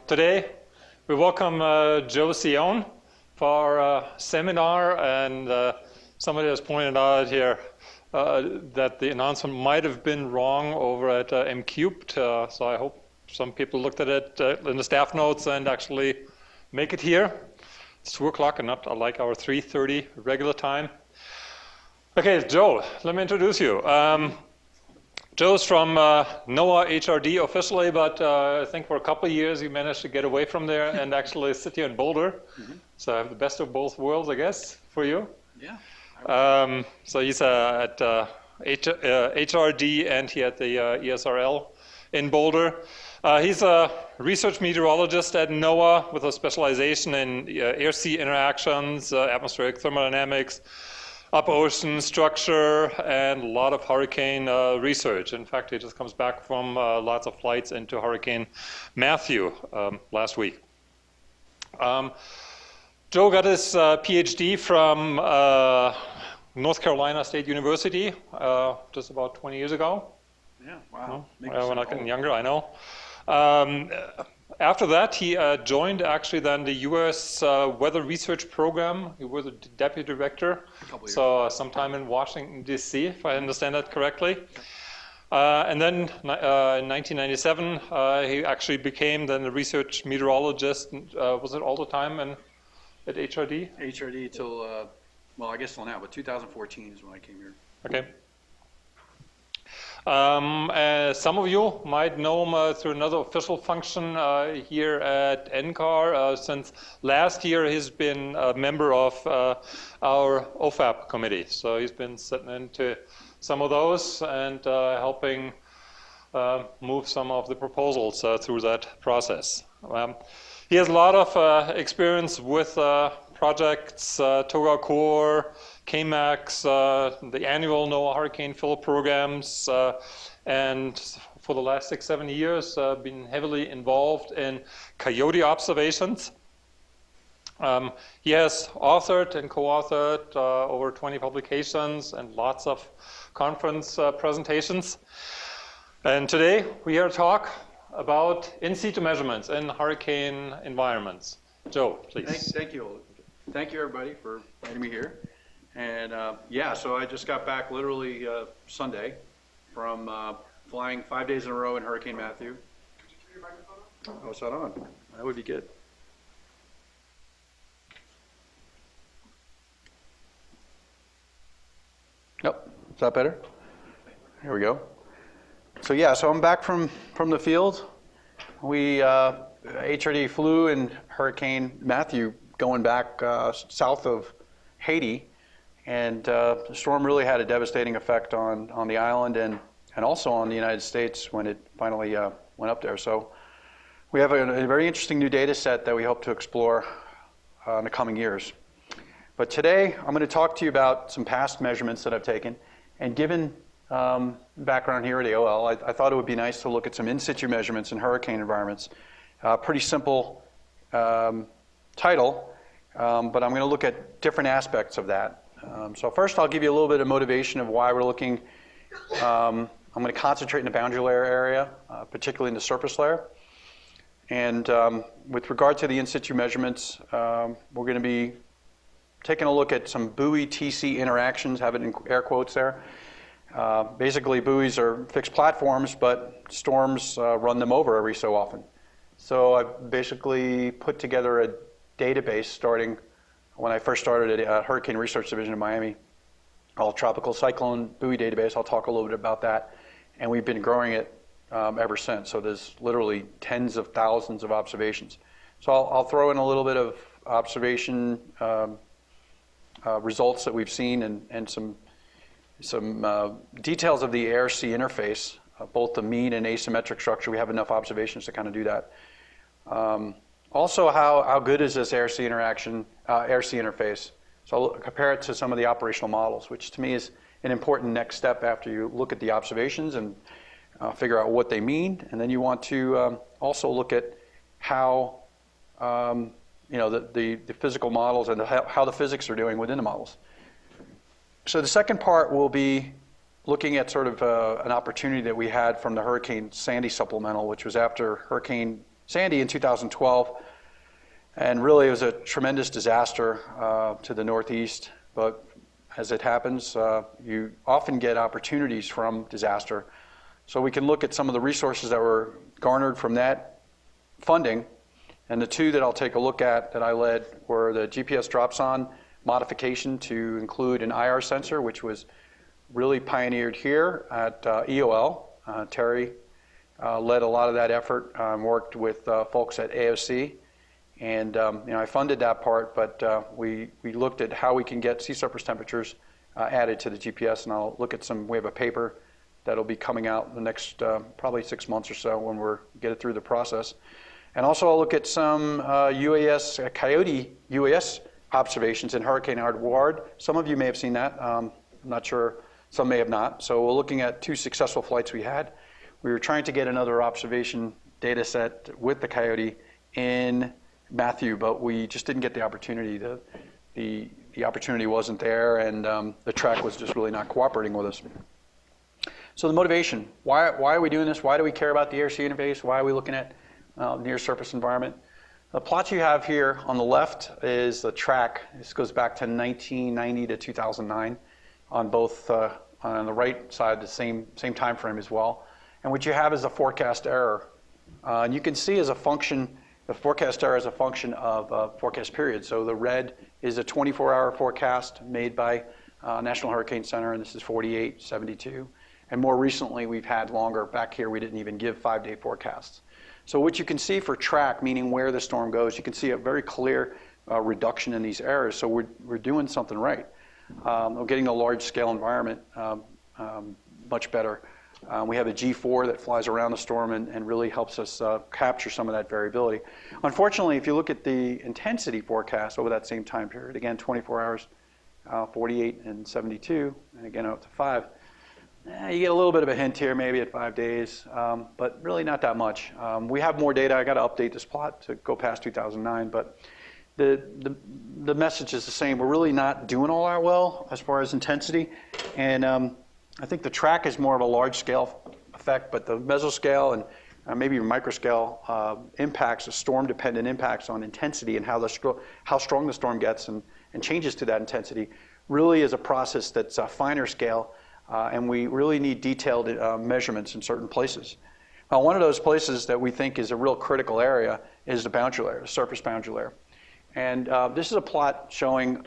Today we welcome Joe Cione for our seminar, and somebody has pointed out here that the announcement might have been wrong over at M Cubed, so I hope some people looked at it in the staff notes and actually make it here. It's 2 o'clock and not like our 3:30 regular time. Okay, Joe, let me introduce you. Joe's from NOAA HRD officially, but I think for a couple of years he managed to get away from there and actually sit here in Boulder. So I have the best of both worlds, I guess, for you. Yeah. So he's at HRD and here at the ESRL in Boulder. He's a research meteorologist at NOAA with a specialization in air-sea interactions, atmospheric thermodynamics, up ocean structure, and a lot of hurricane research. In fact, he just comes back from lots of flights into Hurricane Matthew last week. Joe got his PhD from North Carolina State University just about 20 years ago. Yeah, wow. We're not getting younger, I know. After that, he joined actually then the U.S. Weather Research Program. He was a deputy director, so sometime in Washington, D.C., if I understand that correctly. And then in 1997, he actually became then a research meteorologist. Was it all the time at HRD? HRD till, well, I guess till now, but 2014 is when I came here. Okay. Some of you might know him through another official function here at NCAR. Since last year, he's been a member of our OFAP committee. So he's been sitting into some of those and helping move some of the proposals through that process. He has a lot of experience with projects, TOGA Core, KMAX, the annual NOAA Hurricane Fill programs, and for the last 6-7 years, been heavily involved in Coyote observations. He has authored and co-authored over 20 publications and lots of conference presentations. And today we are to talk about in-situ measurements in hurricane environments. Joe, please. Thank you. Thank you, everybody, for inviting me here. And yeah, so I just got back literally Sunday from flying 5 days in a row in Hurricane Matthew. Could you turn your microphone on? Oh, it's not on. That would be good. Nope. Is that better? Here we go. So yeah, so I'm back from the field. We HRD flew in Hurricane Matthew going back south of Haiti. And the storm really had a devastating effect on the island and also on the United States when it finally went up there. So we have a very interesting new data set that we hope to explore in the coming years. But today I'm going to talk to you about some past measurements that I've taken. And given background here at AOML, I thought it would be nice to look at some in-situ measurements in hurricane environments. Pretty simple title, but I'm going to look at different aspects of that. So first, I'll give you a little bit of motivation of why we're looking. I'm going to concentrate in the boundary layer area, particularly in the surface layer. And with regard to the in-situ measurements, we're going to be taking a look at some buoy TC interactions, have it in air quotes there. Basically, buoys are fixed platforms, but storms run them over every so often. So I've basically put together a database starting when I first started at Hurricane Research Division in Miami, called Tropical Cyclone Buoy Database. I'll talk a little bit about that. And we've been growing it ever since. So there's literally tens of thousands of observations. So I'll throw in a little bit of observation results that we've seen and some details of the air-sea interface, both the mean and asymmetric structure. We have enough observations to kind of do that. Also, how good is this air-sea interaction, air-sea interface? So I'll compare it to some of the operational models, which to me is an important next step after you look at the observations and figure out what they mean. And then you want to also look at how the physical models and how the physics are doing within the models. So the second part will be looking at sort of an opportunity that we had from the Hurricane Sandy supplemental, which was after Hurricane Sandy in 2012. And really, it was a tremendous disaster to the northeast. But as it happens, you often get opportunities from disaster. So we can look at some of the resources that were garnered from that funding. And the two that I'll take a look at that I led were the GPS dropsonde modification to include an IR sensor, which was really pioneered here at EOL. Terry led a lot of that effort, worked with folks at AOC. And I funded that part, but we looked at how we can get sea surface temperatures added to the GPS, and I'll look at we have a paper that'll be coming out in the next probably 6 months or so when we're get it through the process. And also I'll look at some UAS, Coyote UAS observations in Hurricane Edouard. Some of you may have seen that. I'm not sure. Some may have not. So we're looking at 2 successful flights we had. We were trying to get another observation data set with the Coyote in Matthew, but we just didn't get the opportunity. The opportunity wasn't there, and the track was just really not cooperating with us. So the motivation, why are we doing this? Why do we care about the air-sea interface? Why are we looking at near surface environment? The plot you have here on the left is the track. This goes back to 1990 to 2009 on both, on the right side, the same time frame as well. And what you have is a forecast error. And you can see as a function, the forecast error is a function of forecast period. So the red is a 24-hour forecast made by National Hurricane Center, and this is 48, 72. And more recently, we've had longer. Back here, we didn't even give 5-day forecasts. So what you can see for track, meaning where the storm goes, you can see a very clear reduction in these errors. So we're doing something right. We're getting a large-scale environment much better. We have a G4 that flies around the storm and really helps us capture some of that variability. Unfortunately, if you look at the intensity forecast over that same time period, again, 24 hours, 48 and 72, and again up to 5, you get a little bit of a hint here, maybe at 5 days, but really not that much. We have more data. I got to update this plot to go past 2009, but the message is the same. We're really not doing all that well as far as intensity, and I think the track is more of a large-scale effect, but the mesoscale and maybe even microscale impacts, the storm-dependent impacts on intensity and how strong the storm gets and changes to that intensity really is a process that's a finer scale. And we really need detailed measurements in certain places. One of those places that we think is a real critical area is the boundary layer, the surface boundary layer. And this is a plot showing,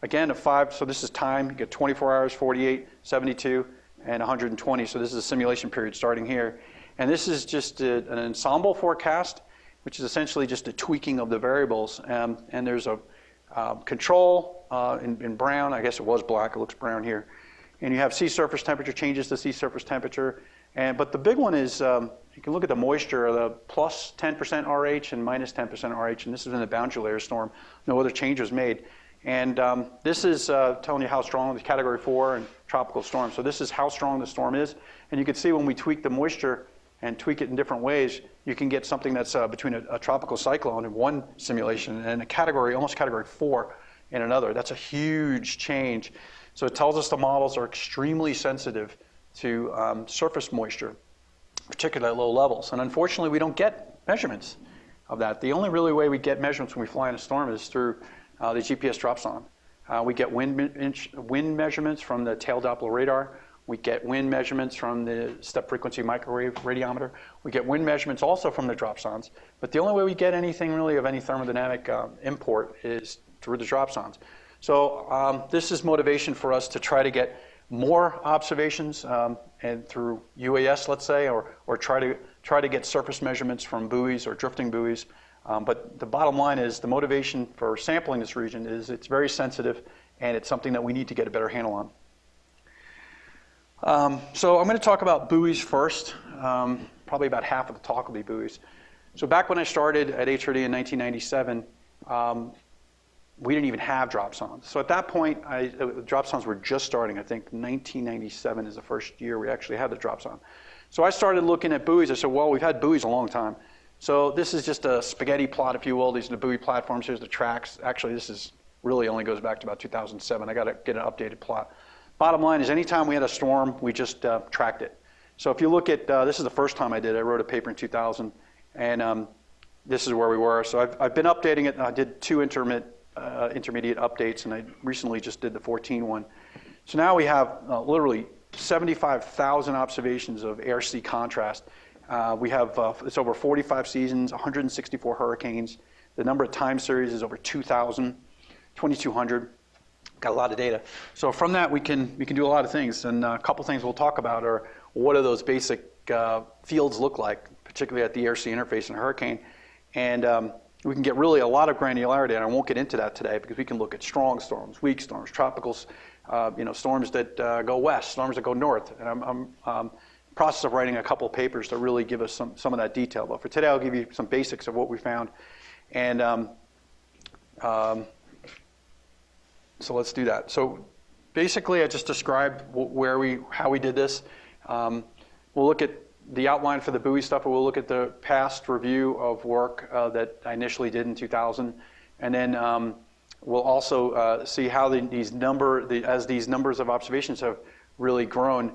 again, a 5, so this is time. You get 24 hours, 48, 72, and 120. So this is a simulation period starting here. And this is just an ensemble forecast, which is essentially just a tweaking of the variables. And there's a control in brown. I guess it was black. It looks brown here. And you have sea surface temperature changes to sea surface temperature. But the big one is, you can look at the moisture, the plus 10% RH and minus 10% RH, and this is in the boundary layer storm. No other change was made. And this is telling you how strong the Category 4 and tropical storm. So this is how strong the storm is. And you can see when we tweak the moisture and tweak it in different ways, you can get something that's between a tropical cyclone in one simulation and a category, almost Category 4 in another. That's a huge change. So it tells us the models are extremely sensitive to surface moisture, particularly at low levels. And unfortunately, we don't get measurements of that. The only really way we get measurements when we fly in a storm is through the GPS dropsonde. We get wind measurements from the tail Doppler radar. We get wind measurements from the step frequency microwave radiometer. We get wind measurements also from the dropsondes. But the only way we get anything really of any thermodynamic import is through the dropsondes. So this is motivation for us to try to get more observations and through UAS, let's say, or try to get surface measurements from buoys or drifting buoys. But the bottom line is the motivation for sampling this region is it's very sensitive and it's something that we need to get a better handle on. So I'm going to talk about buoys first. Probably about half of the talk will be buoys. So back when I started at HRD in 1997, we didn't even have dropsondes. So at that point, dropsondes were just starting. I think 1997 is the first year we actually had the dropsonde. So I started looking at buoys. I said, well, we've had buoys a long time. So this is just a spaghetti plot, if you will. These are the buoy platforms. Here's the tracks. Actually, this is really only goes back to about 2007. I got to get an updated plot. Bottom line is anytime we had a storm, we just tracked it. So if you look at, this is the first time I did it. I wrote a paper in 2000. And this is where we were. So I've been updating it. I did 2 intermediate updates, and I recently just did the 14 one. So now we have literally 75,000 observations of air-sea contrast. We have, it's over 45 seasons, 164 hurricanes. The number of time series is over 2,000, 2,200. Got a lot of data. So from that, we can do a lot of things. And a couple things we'll talk about are what do those basic fields look like, particularly at the air-sea interface in a hurricane. And we can get really a lot of granularity, and I won't get into that today because we can look at strong storms, weak storms, tropicals, storms that go west, storms that go north. And I'm in the process of writing a couple of papers to really give us some of that detail. But for today, I'll give you some basics of what we found. And so let's do that. So basically, I just described how we did this. We'll look at the outline for the buoy stuff, but we'll look at the past review of work that I initially did in 2000. And then we'll also see how as these numbers of observations have really grown,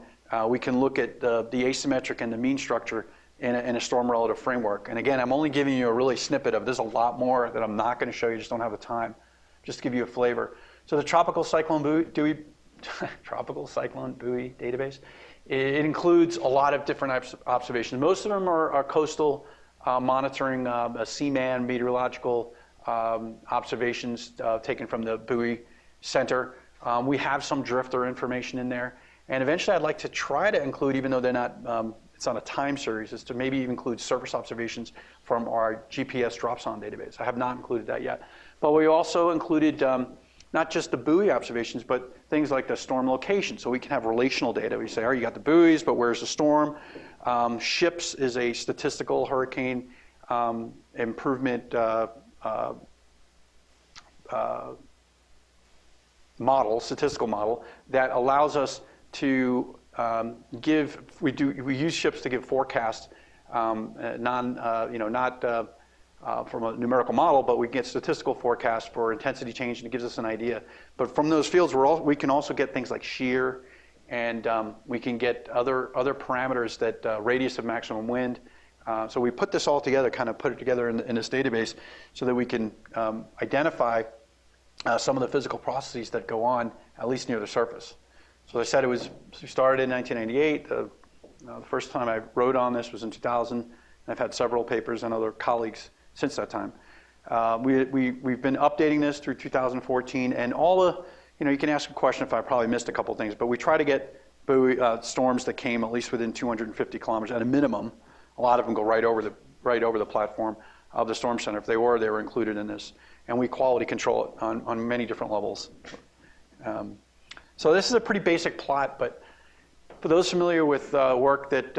we can look at the asymmetric and the mean structure in a storm relative framework. And again, I'm only giving you a really snippet of, there's a lot more that I'm not going to show you, just don't have the time, just to give you a flavor. So the tropical cyclone buoy database, it includes a lot of different observations. Most of them are coastal monitoring, seaman meteorological observations taken from the buoy center. We have some drifter information in there. And eventually I'd like to try to include, even though they're not, it's on a time series, is to maybe even include surface observations from our GPS Dropsonde database. I have not included that yet. But we also included not just the buoy observations, but things like the storm location. So we can have relational data. We say, you got the buoys, but where's the storm? Ships is a statistical hurricane improvement statistical model that allows us to we use ships to give forecasts, not from a numerical model, but we get statistical forecasts for intensity change, and it gives us an idea. But from those fields, we can also get things like shear, and we can get other parameters that radius of maximum wind. So we put this all together, kind of put it together in this database, so that we can identify some of the physical processes that go on, at least near the surface. So I said we started in 1998. The first time I wrote on this was in 2000. And I've had several papers and other colleagues since that time. We've been updating this through 2014, and all the, you can ask a question if I probably missed a couple things, but we try to get storms that came at least within 250 kilometers at a minimum. A lot of them go right over the platform of the storm center. If they were included in this, and we quality control it on many different levels. So this is a pretty basic plot, but for those familiar with work that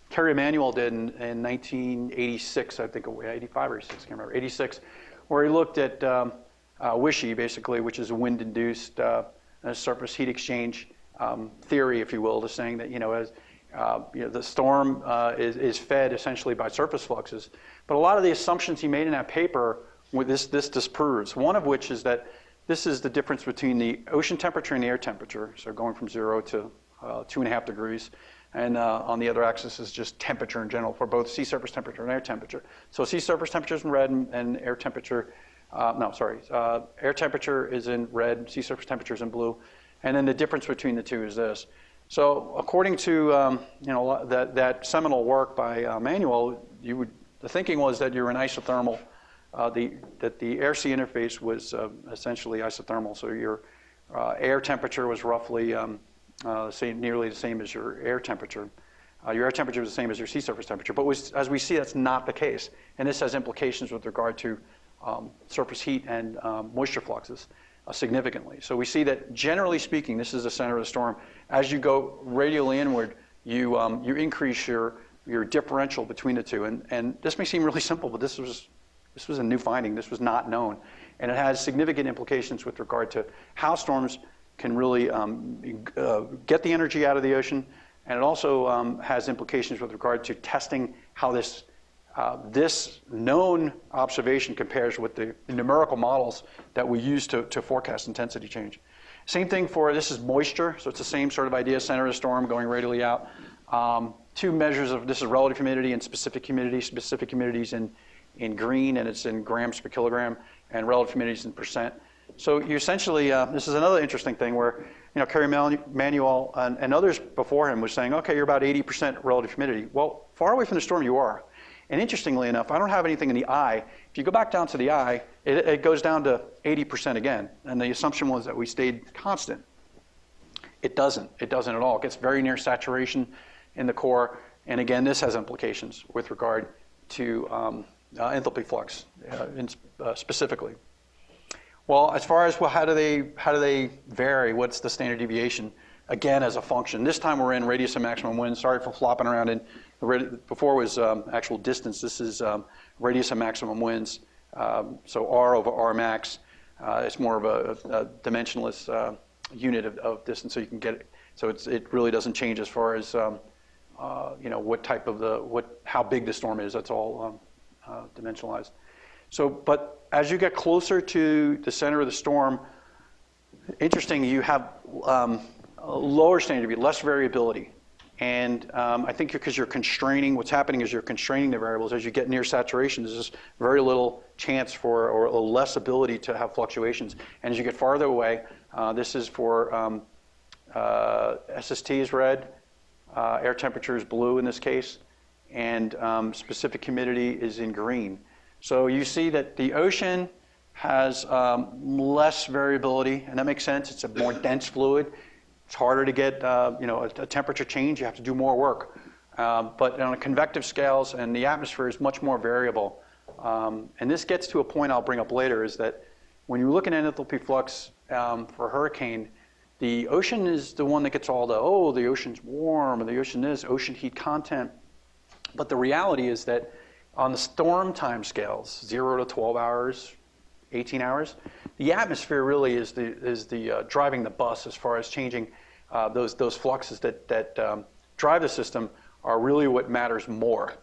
Terry Emanuel did in 1986, I think, 85 or 86, I can't remember, 86, where he looked at WISHY, basically, which is a wind-induced surface heat exchange theory, if you will, to saying that, as the storm is fed essentially by surface fluxes. But a lot of the assumptions he made in that paper, this disproves. One of which is that this is the difference between the ocean temperature and the air temperature, so going from 0 to 2.5 degrees. And on the other axis is just temperature in general for both sea surface temperature and air temperature. So sea surface temperature is in red, and air temperature, air temperature is in red, sea surface temperature is in blue. And then the difference between the two is this. So according to that seminal work by Emanuel, the thinking was that you're in isothermal. That the air-sea interface was essentially isothermal. So your air temperature was roughly nearly the same as your air temperature. Your air temperature was the same as your sea surface temperature. But as we see, that's not the case. And this has implications with regard to surface heat and moisture fluxes significantly. So we see that, generally speaking, this is the center of the storm. As you go radially inward, you increase your differential between the two. And this may seem really simple, but this was a new finding. This was not known. And it has significant implications with regard to how storms can really get the energy out of the ocean. And it also has implications with regard to testing how this known observation compares with the numerical models that we use to forecast intensity change. Same thing this is moisture. So it's the same sort of idea, center of the storm going radially out. two measures of, this is relative humidity and specific humidity. Specific humidity is in green, and it's in grams per kilogram, and relative humidity is in percent. So you essentially, this is another interesting thing where, Kerry Manuel and others before him was saying, okay, you're about 80% relative humidity. Well, far away from the storm you are. And interestingly enough, I don't have anything in the eye. If you go back down to the eye, it goes down to 80% again. And the assumption was that we stayed constant. It doesn't. It doesn't at all. It gets very near saturation in the core. And again, this has implications with regard to enthalpy flux specifically. Well, as far as how do they vary? What's the standard deviation? Again, as a function. This time we're in radius of maximum wind. Sorry for flopping around in. Before was actual distance. This is radius of maximum winds. So R over R max. It's more of a dimensionless unit of distance, so you can get it. So it really doesn't change as far as what type of how big the storm is. That's all dimensionalized. So, but as you get closer to the center of the storm, interesting, you have a lower standard deviation, less variability. And I think because you're constraining, what's happening is you're constraining the variables. As you get near saturation, there's just very little chance for, or less ability to have fluctuations. And as you get farther away, this is for SST is red, air temperature is blue in this case, and specific humidity is in green. So you see that the ocean has less variability, and that makes sense. It's a more dense fluid. It's harder to get a temperature change. You have to do more work. But on a convective scales, and the atmosphere is much more variable. And this gets to a point I'll bring up later, is that when you look at enthalpy flux for a hurricane, the ocean is the one that gets all the ocean's warm, or the ocean is ocean heat content. But the reality is that on the storm time scales, 0 to 12 hours, 18 hours, the atmosphere really is the driving the bus as far as changing those fluxes that drive the system are really what matters more.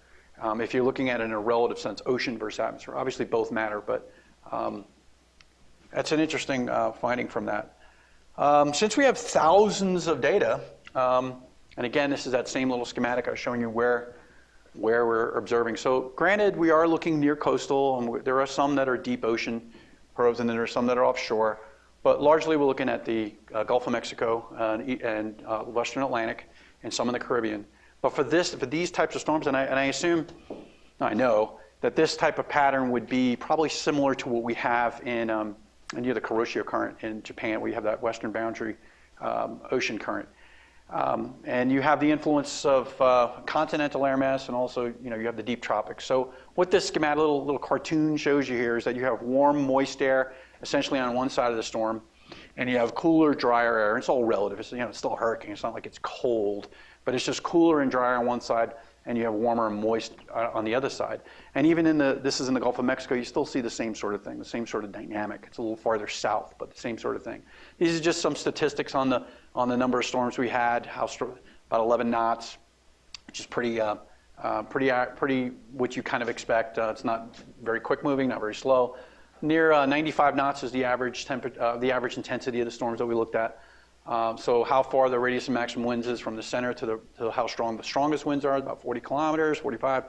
If you're looking at it in a relative sense, ocean versus atmosphere, obviously both matter, but that's an interesting finding from that. Since we have thousands of data, and again, this is that same little schematic I was showing you where we're observing. So granted, we are looking near coastal, and there are some that are deep ocean probes, and then there are some that are offshore. But largely, we're looking at the Gulf of Mexico and Western Atlantic, and some in the Caribbean. But for these types of storms, and I know that this type of pattern would be probably similar to what we have in near the Kuroshio current in Japan. We have that western boundary ocean current. And you have the influence of continental air mass, and also you have the deep tropics. So what this schematic, little cartoon shows you here, is that you have warm, moist air essentially on one side of the storm, and you have cooler, drier air. It's all relative. It's, it's still a hurricane. It's not like it's cold, but it's just cooler and drier on one side, and you have warmer and moist on the other side. And even this is in the Gulf of Mexico, you still see the same sort of thing, the same sort of dynamic. It's a little farther south, but the same sort of thing. These are just some statistics on the number of storms we had, about 11 knots, which is pretty what you kind of expect. It's not very quick moving, not very slow. Near 95 knots is the average intensity of the storms that we looked at. So how far the radius of maximum winds is from the center to how strong the strongest winds are, about 40 kilometers, 45,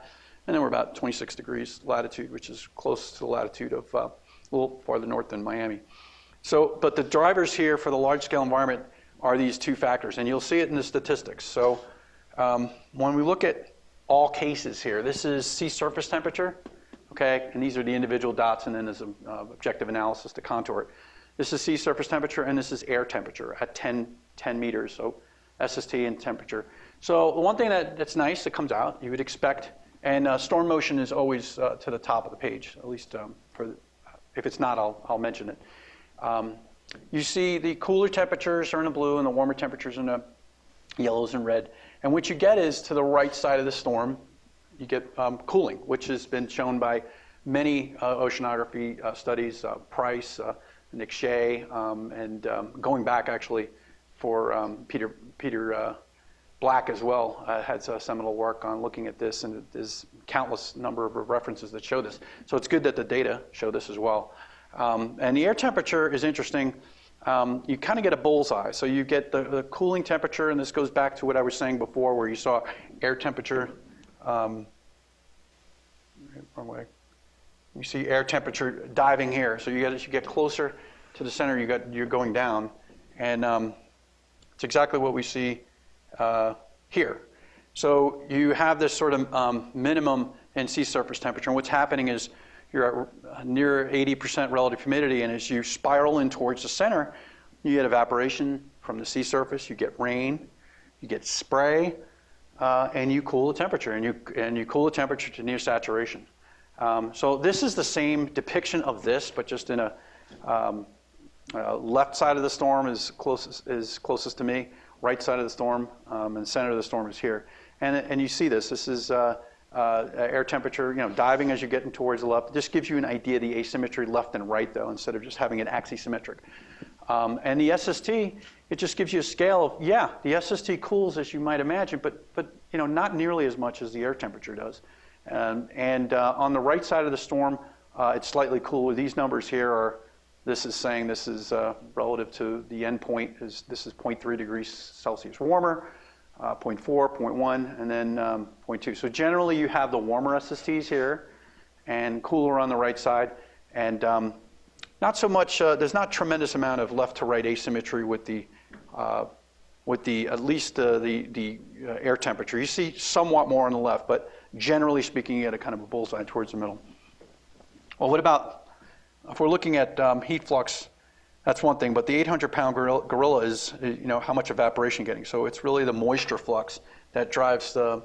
and then we're about 26 degrees latitude, which is close to the latitude of a little farther north than Miami. So, but the drivers here for the large-scale environment are these two factors, and you'll see it in the statistics. So when we look at all cases here, this is sea surface temperature, okay, and these are the individual dots, and then there's an objective analysis to contour it. This is sea surface temperature, and this is air temperature at 10 meters, so SST and temperature. So the one thing that's nice that comes out, you would expect, and storm motion is always to the top of the page, at least if it's not, I'll mention it. You see the cooler temperatures are in the blue, and the warmer temperatures in the yellows and red. And what you get is, to the right side of the storm, you get cooling, which has been shown by many oceanography studies, Price, Nick Shea, and going back actually for Peter Black as well had seminal work on looking at this, and there's countless number of references that show this. So it's good that the data show this as well. And the air temperature is interesting. you kind of get a bullseye. So you get the cooling temperature, and this goes back to what I was saying before, where you saw air temperature. Wrong way. You see air temperature diving here. So as you get closer to the center, you're going down, and it's exactly what we see here. So you have this sort of minimum in sea surface temperature, and what's happening is you're at near 80% relative humidity, and as you spiral in towards the center, you get evaporation from the sea surface, you get rain, you get spray, and you cool the temperature, and you cool the temperature to near saturation. So this is the same depiction of this, but just in a left side of the storm is closest to me, right side of the storm, and the center of the storm is here. And you see this. This is air temperature, diving as you're getting towards the left. This gives you an idea of the asymmetry left and right, though, instead of just having it axisymmetric. And the SST, it just gives you a scale of, yeah, the SST cools as you might imagine, but not nearly as much as the air temperature does. And on the right side of the storm, it's slightly cooler. These numbers here are, this is saying this is relative to the end point, this is 0.3 degrees Celsius warmer, 0.4, 0.1, and then 0.2. So generally you have the warmer SSTs here and cooler on the right side. And not so much, there's not tremendous amount of left to right asymmetry with the at least the air temperature. You see somewhat more on the left, but generally speaking, you get a kind of a bullseye towards the middle. Well, what about, if we're looking at heat flux, that's one thing, but the 800-pound gorilla is, how much evaporation getting. So it's really the moisture flux that drives the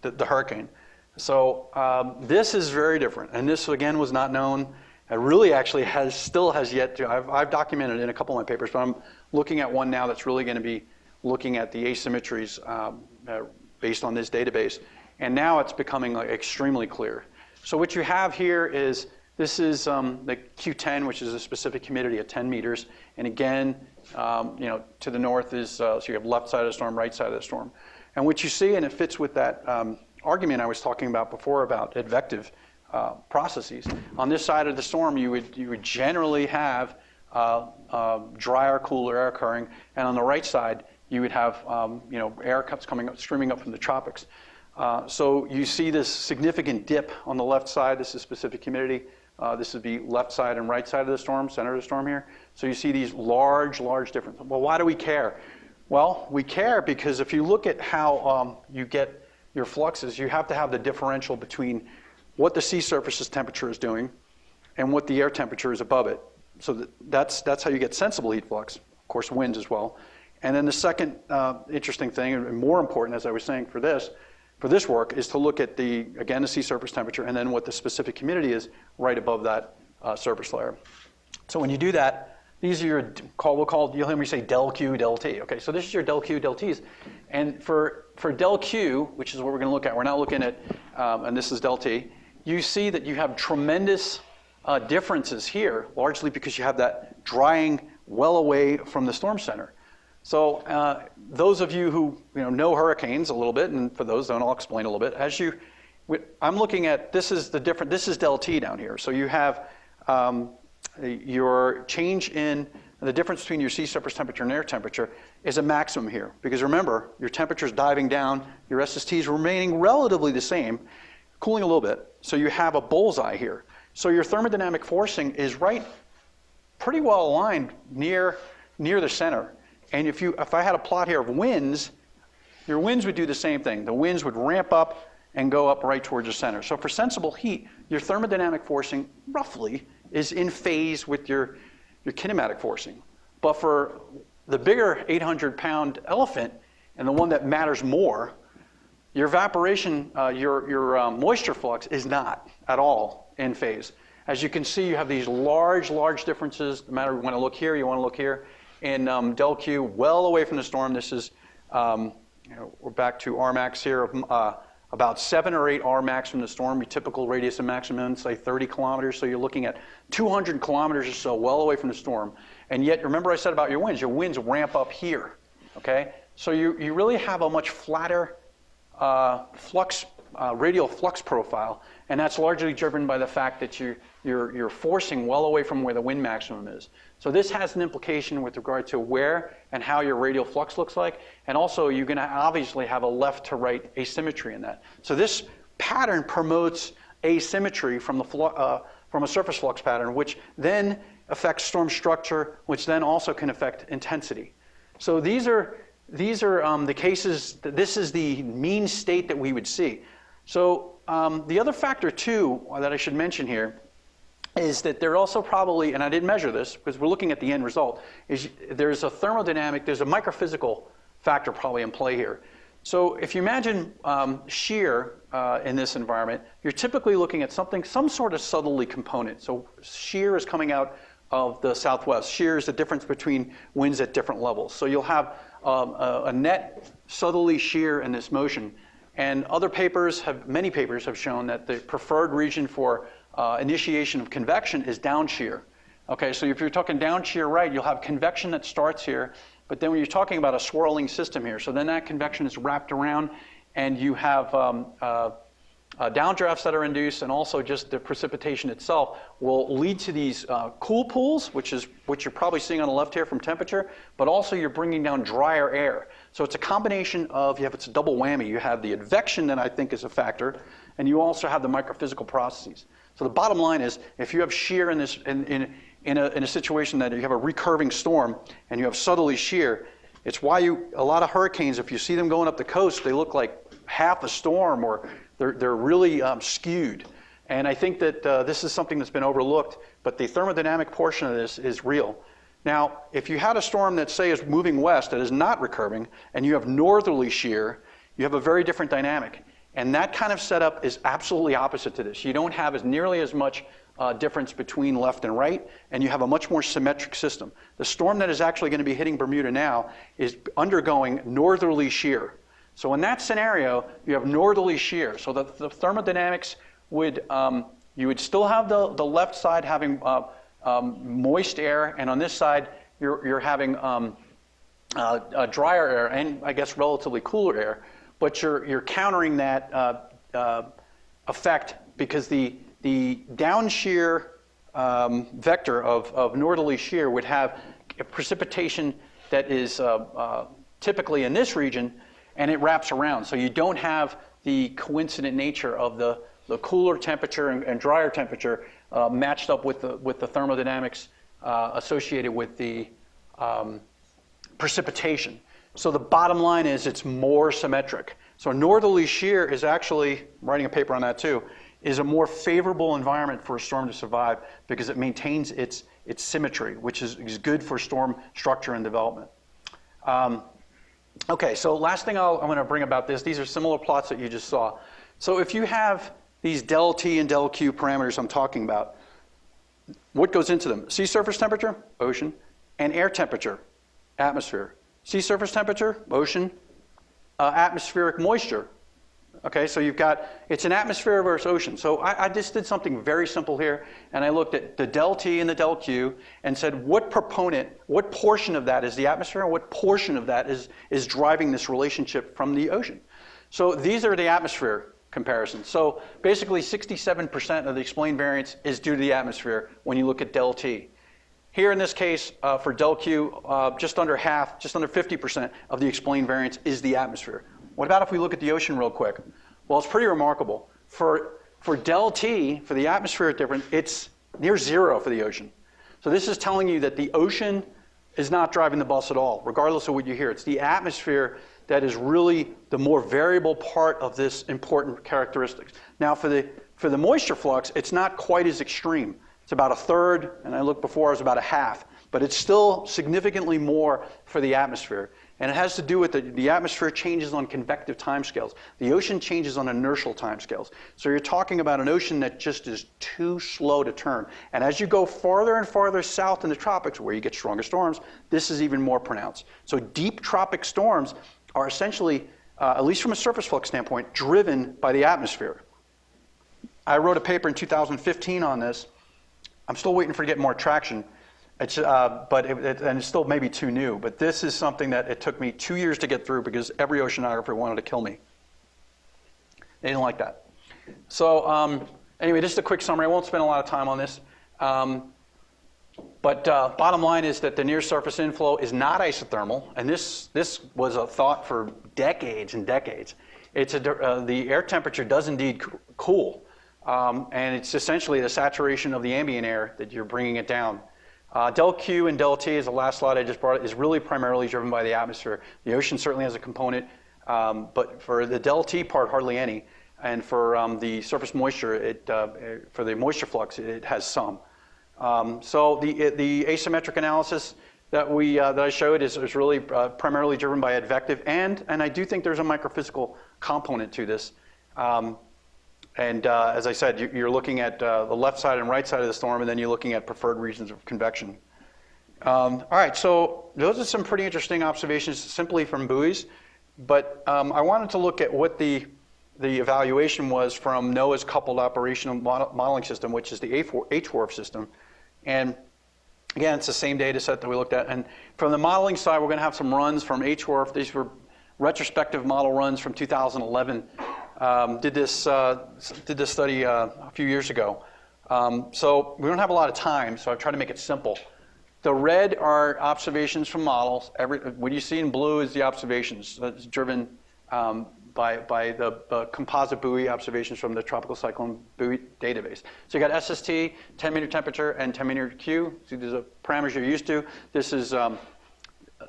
hurricane. So this is very different, and this again was not known. It really actually still has yet to. I've documented it in a couple of my papers, but I'm looking at one now that's really going to be looking at the asymmetries based on this database, and now it's becoming extremely clear. So what you have here is, this is the Q10, which is a specific humidity at 10 meters. And again, to the north is, so you have left side of the storm, right side of the storm. And what you see, and it fits with that argument I was talking about before about advective processes. On this side of the storm, you would generally have drier, cooler air occurring. And on the right side, you would have air cups streaming up from the tropics. So you see this significant dip on the left side. This is specific humidity. This would be left side and right side of the storm, center of the storm here. So you see these large differences. Well, why do we care? Well, we care because if you look at how you get your fluxes, you have to have the differential between what the sea surface's temperature is doing and what the air temperature is above it. So that's how you get sensible heat flux. Of course, winds as well. And then the second interesting thing, and more important, as I was saying for this work, is to look at again, the sea surface temperature and then what the specific humidity is right above that surface layer. So when you do that, these are your, you'll hear me say del Q, del T. Okay, so this is your del Q, del T's. And for del Q, which is what we're going to look at, we're not looking at, and this is del T, you see that you have tremendous differences here, largely because you have that drying well away from the storm center. So those of you who know hurricanes a little bit, and for those don't, I'll explain a little bit. I'm looking at, this is del T down here. So you have your change in the difference between your sea surface temperature and air temperature is a maximum here. Because remember, your temperature is diving down, your SSTs remaining relatively the same, cooling a little bit. So you have a bullseye here. So your thermodynamic forcing is pretty well aligned near the center. And if I had a plot here of winds, your winds would do the same thing. The winds would ramp up and go up right towards the center. So for sensible heat, your thermodynamic forcing roughly is in phase with your kinematic forcing. But for the bigger 800-pound elephant, and the one that matters more, your evaporation, your moisture flux is not at all in phase. As you can see, you have these large differences. No matter you want to look here, you want to look here. In del Q, well away from the storm, this is, we're back to Rmax here, about 7 or 8 Rmax from the storm. Your typical radius of maximum, say 30 kilometers. So you're looking at 200 kilometers or so well away from the storm. And yet, remember I said about your winds ramp up here, okay? So you really have a much flatter flux radial flux profile, and that's largely driven by the fact that you're forcing well away from where the wind maximum is. So this has an implication with regard to where and how your radial flux looks like, and also you're going to obviously have a left to right asymmetry in that. So this pattern promotes asymmetry from a surface flux pattern, which then affects storm structure, which then also can affect intensity. So these are the cases. This is the mean state that we would see. So the other factor too that I should mention here is that there also probably, and I didn't measure this because we're looking at the end result, is there's a thermodynamic, there's a microphysical factor probably in play here. So if you imagine shear in this environment, you're typically looking at some sort of southerly component. So shear is coming out of the southwest. Shear is the difference between winds at different levels. So you'll have a net southerly shear in this motion. And many papers have shown that the preferred region for initiation of convection is down shear. Okay, so if you're talking down shear right, you'll have convection that starts here, but then when you're talking about a swirling system here, so then that convection is wrapped around, and you have downdrafts that are induced, and also just the precipitation itself will lead to these cool pools, which is what you're probably seeing on the left here from temperature, but also you're bringing down drier air. So it's a combination of, it's a double whammy. You have the advection that I think is a factor, and you also have the microphysical processes. So the bottom line is, if you have shear in a situation that you have a recurving storm and you have southerly shear, it's why a lot of hurricanes, if you see them going up the coast, they look like half a storm, or they're really skewed. And I think that this is something that's been overlooked, but the thermodynamic portion of this is real. Now, if you had a storm that, say, is moving west that is not recurving, and you have northerly shear, you have a very different dynamic. And that kind of setup is absolutely opposite to this. You don't have nearly as much difference between left and right, and you have a much more symmetric system. The storm that is actually going to be hitting Bermuda now is undergoing northerly shear. So in that scenario, you have northerly shear. So the thermodynamics would, you would still have the left side having moist air, and on this side, you're having drier air and, I guess, relatively cooler air. But you're countering that effect because the down shear vector of northerly shear would have a precipitation that is typically in this region, and it wraps around. So you don't have the coincident nature of the cooler temperature and drier temperature matched up with the thermodynamics associated with the precipitation. So the bottom line is it's more symmetric. So northerly shear is actually, I'm writing a paper on that too, is a more favorable environment for a storm to survive because it maintains its symmetry, which is good for storm structure and development. Okay, so last thing I'm going to bring about this, these are similar plots that you just saw. So if you have these del T and del Q parameters I'm talking about, what goes into them? Sea surface temperature, ocean, and air temperature, atmosphere. Sea surface temperature, ocean, atmospheric moisture. Okay, so you've got, it's an atmosphere versus ocean. So I just did something very simple here, and I looked at the del T and the del Q and said what portion of that is the atmosphere, and what portion of that is driving this relationship from the ocean. So these are the atmosphere comparisons. So basically 67% of the explained variance is due to the atmosphere when you look at del T. Here in this case, for del Q, just under half, just under 50% of the explained variance is the atmosphere. What about if we look at the ocean real quick? Well, it's pretty remarkable. For del T, for the atmospheric difference, it's near zero for the ocean. So this is telling you that the ocean is not driving the bus at all, regardless of what you hear. It's the atmosphere that is really the more variable part of this important characteristics. Now, for the moisture flux, it's not quite as extreme. It's about a third, and I looked before, it was about a half. But it's still significantly more for the atmosphere. And it has to do with the atmosphere changes on convective timescales. The ocean changes on inertial timescales. So you're talking about an ocean that just is too slow to turn. And as you go farther and farther south in the tropics, where you get stronger storms, this is even more pronounced. So deep tropic storms are essentially, at least from a surface flux standpoint, driven by the atmosphere. I wrote a paper in 2015 on this. I'm still waiting for it to get more traction. And it's still maybe too new, but this is something that it took me 2 years to get through because every oceanographer wanted to kill me. They didn't like that. So anyway, just a quick summary. I won't spend a lot of time on this. But bottom line is that the near surface inflow is not isothermal, and this was a thought for decades and decades. It's the air temperature does indeed cool, and it's essentially the saturation of the ambient air that you're bringing it down. Del Q and Del T is the last slide I just brought, is really primarily driven by the atmosphere. The ocean certainly has a component, but for the Del T part, hardly any. And for the surface moisture, for the moisture flux, it has some. So the asymmetric analysis that I showed is really primarily driven by advective, and I do think there's a microphysical component to this. As I said, you're looking at the left side and right side of the storm, and then you're looking at preferred regions of convection. All right, so those are some pretty interesting observations simply from buoys, but I wanted to look at what the evaluation was from NOAA's coupled operational modeling system, which is the HWRF system. And again, it's the same data set that we looked at. And from the modeling side, we're going to have some runs from HWRF. These were retrospective model runs from 2011. Did this study a few years ago. So we don't have a lot of time, so I've tried to make it simple. The red are observations from models. What you see in blue is the observations. That's driven by the composite buoy observations from the tropical cyclone buoy database. So you got SST, 10-meter temperature, and 10-meter Q. See, these are parameters you're used to. This is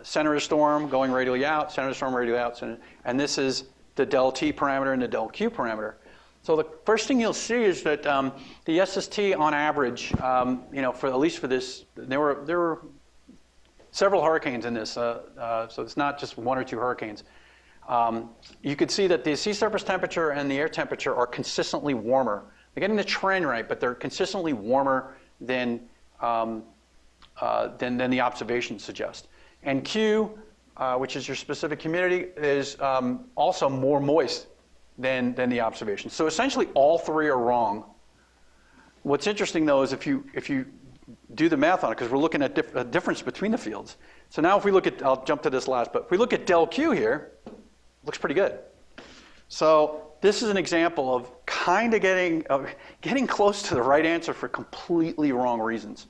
center of storm going radially out, center of storm radially out, and this is the Del T parameter and the Del Q parameter. So the first thing you'll see is that the SST on average, for at least for this, there were several hurricanes in this, so it's not just one or two hurricanes. You could see that the sea surface temperature and the air temperature are consistently warmer. They're getting the trend right, but they're consistently warmer than the observations suggest. And Q, which is your specific humidity, is also more moist than the observations. So essentially, all three are wrong. What's interesting, though, is if you do the math on it, because we're looking at a difference between the fields. So now if we look at, I'll jump to this last, but if we look at Del Q here, looks pretty good. So this is an example of kind of getting close to the right answer for completely wrong reasons.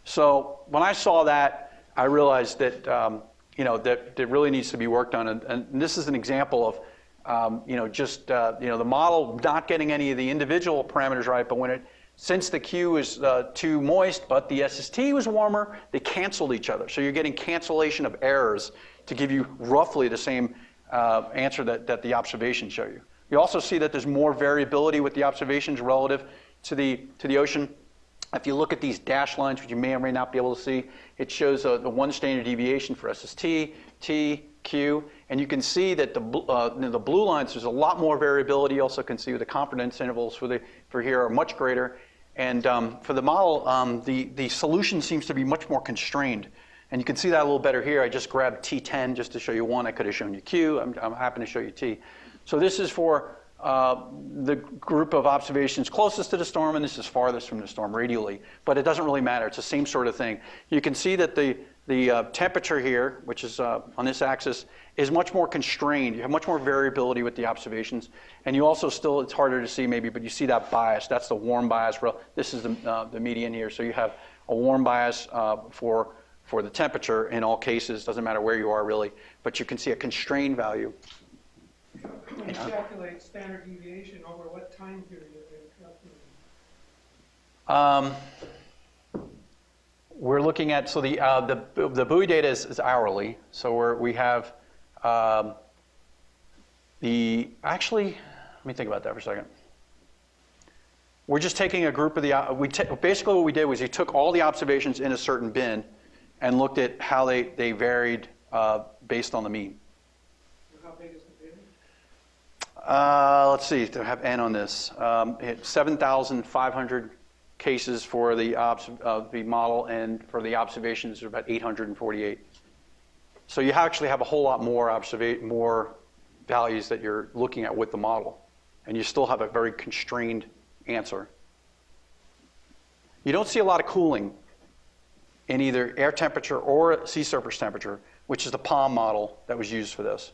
So when I saw that, I realized that that really needs to be worked on, and this is an example of the model not getting any of the individual parameters right, but since the Q is too moist, but the SST was warmer, they canceled each other. So you're getting cancellation of errors to give you roughly the same answer that the observations show you. You also see that there's more variability with the observations relative to the ocean. If you look at these dashed lines, which you may or may not be able to see, it shows the one standard deviation for SST, T, Q, and you can see that the blue lines, there's a lot more variability. You also can see the confidence intervals for here are much greater. And for the model, the solution seems to be much more constrained. And you can see that a little better here. I just grabbed T10 just to show you one. I could have shown you Q. I'm happy to show you T. So this is for the group of observations closest to the storm, and this is farthest from the storm radially. But it doesn't really matter. It's the same sort of thing. You can see that the temperature here, which is on this axis, is much more constrained. You have much more variability with the observations. And you also still, it's harder to see maybe, but you see that bias. That's the warm bias. This is the median here. So you have a warm bias for the temperature in all cases. Doesn't matter where you are really, but you can see a constrained value. When you calculate standard deviation, over what time period are you calculating? We're looking at, so the buoy data is hourly. So we have actually, let me think about that for a second. We're just taking a group of basically what we did was we took all the observations in a certain bin and looked at how they varied based on the mean. How big is the bin? Let's see, to have N on this. 7,500 cases for the model, and for the observations are about 848. So you actually have a whole lot more values that you're looking at with the model, and you still have a very constrained answer. You don't see a lot of cooling in either air temperature or sea surface temperature, which is the PALM model that was used for this.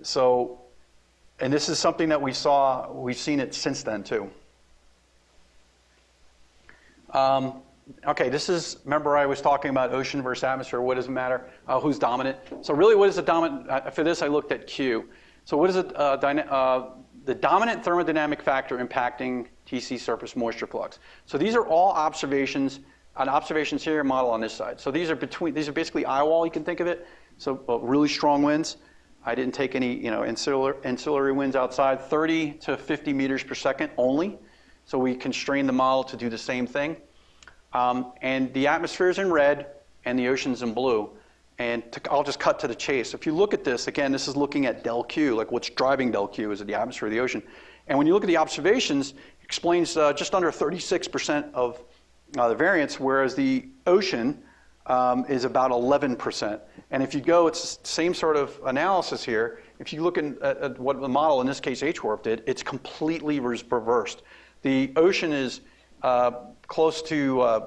So And this is something that we've seen it since then too. Okay, remember I was talking about ocean versus atmosphere, what does it matter? Who's dominant? So really what is the dominant, for this I looked at Q. So what is it, the dominant thermodynamic factor impacting TC surface moisture flux. So these are all observations, an observations here, model on this side. So these are basically eye wall, you can think of it. So really strong winds. I didn't take any ancillary winds outside, 30 to 50 meters per second only. So we constrained the model to do the same thing. And the atmosphere is in red and the ocean's in blue. And I'll just cut to the chase. If you look at this, again, this is looking at del Q, like what's driving del Q, is it the atmosphere or the ocean? And when you look at the observations, it explains just under 36% of the variance, whereas the ocean is about 11%. And if you go, it's the same sort of analysis here. If you look at what the model, in this case HWRF, did, it's completely reversed. The ocean is close to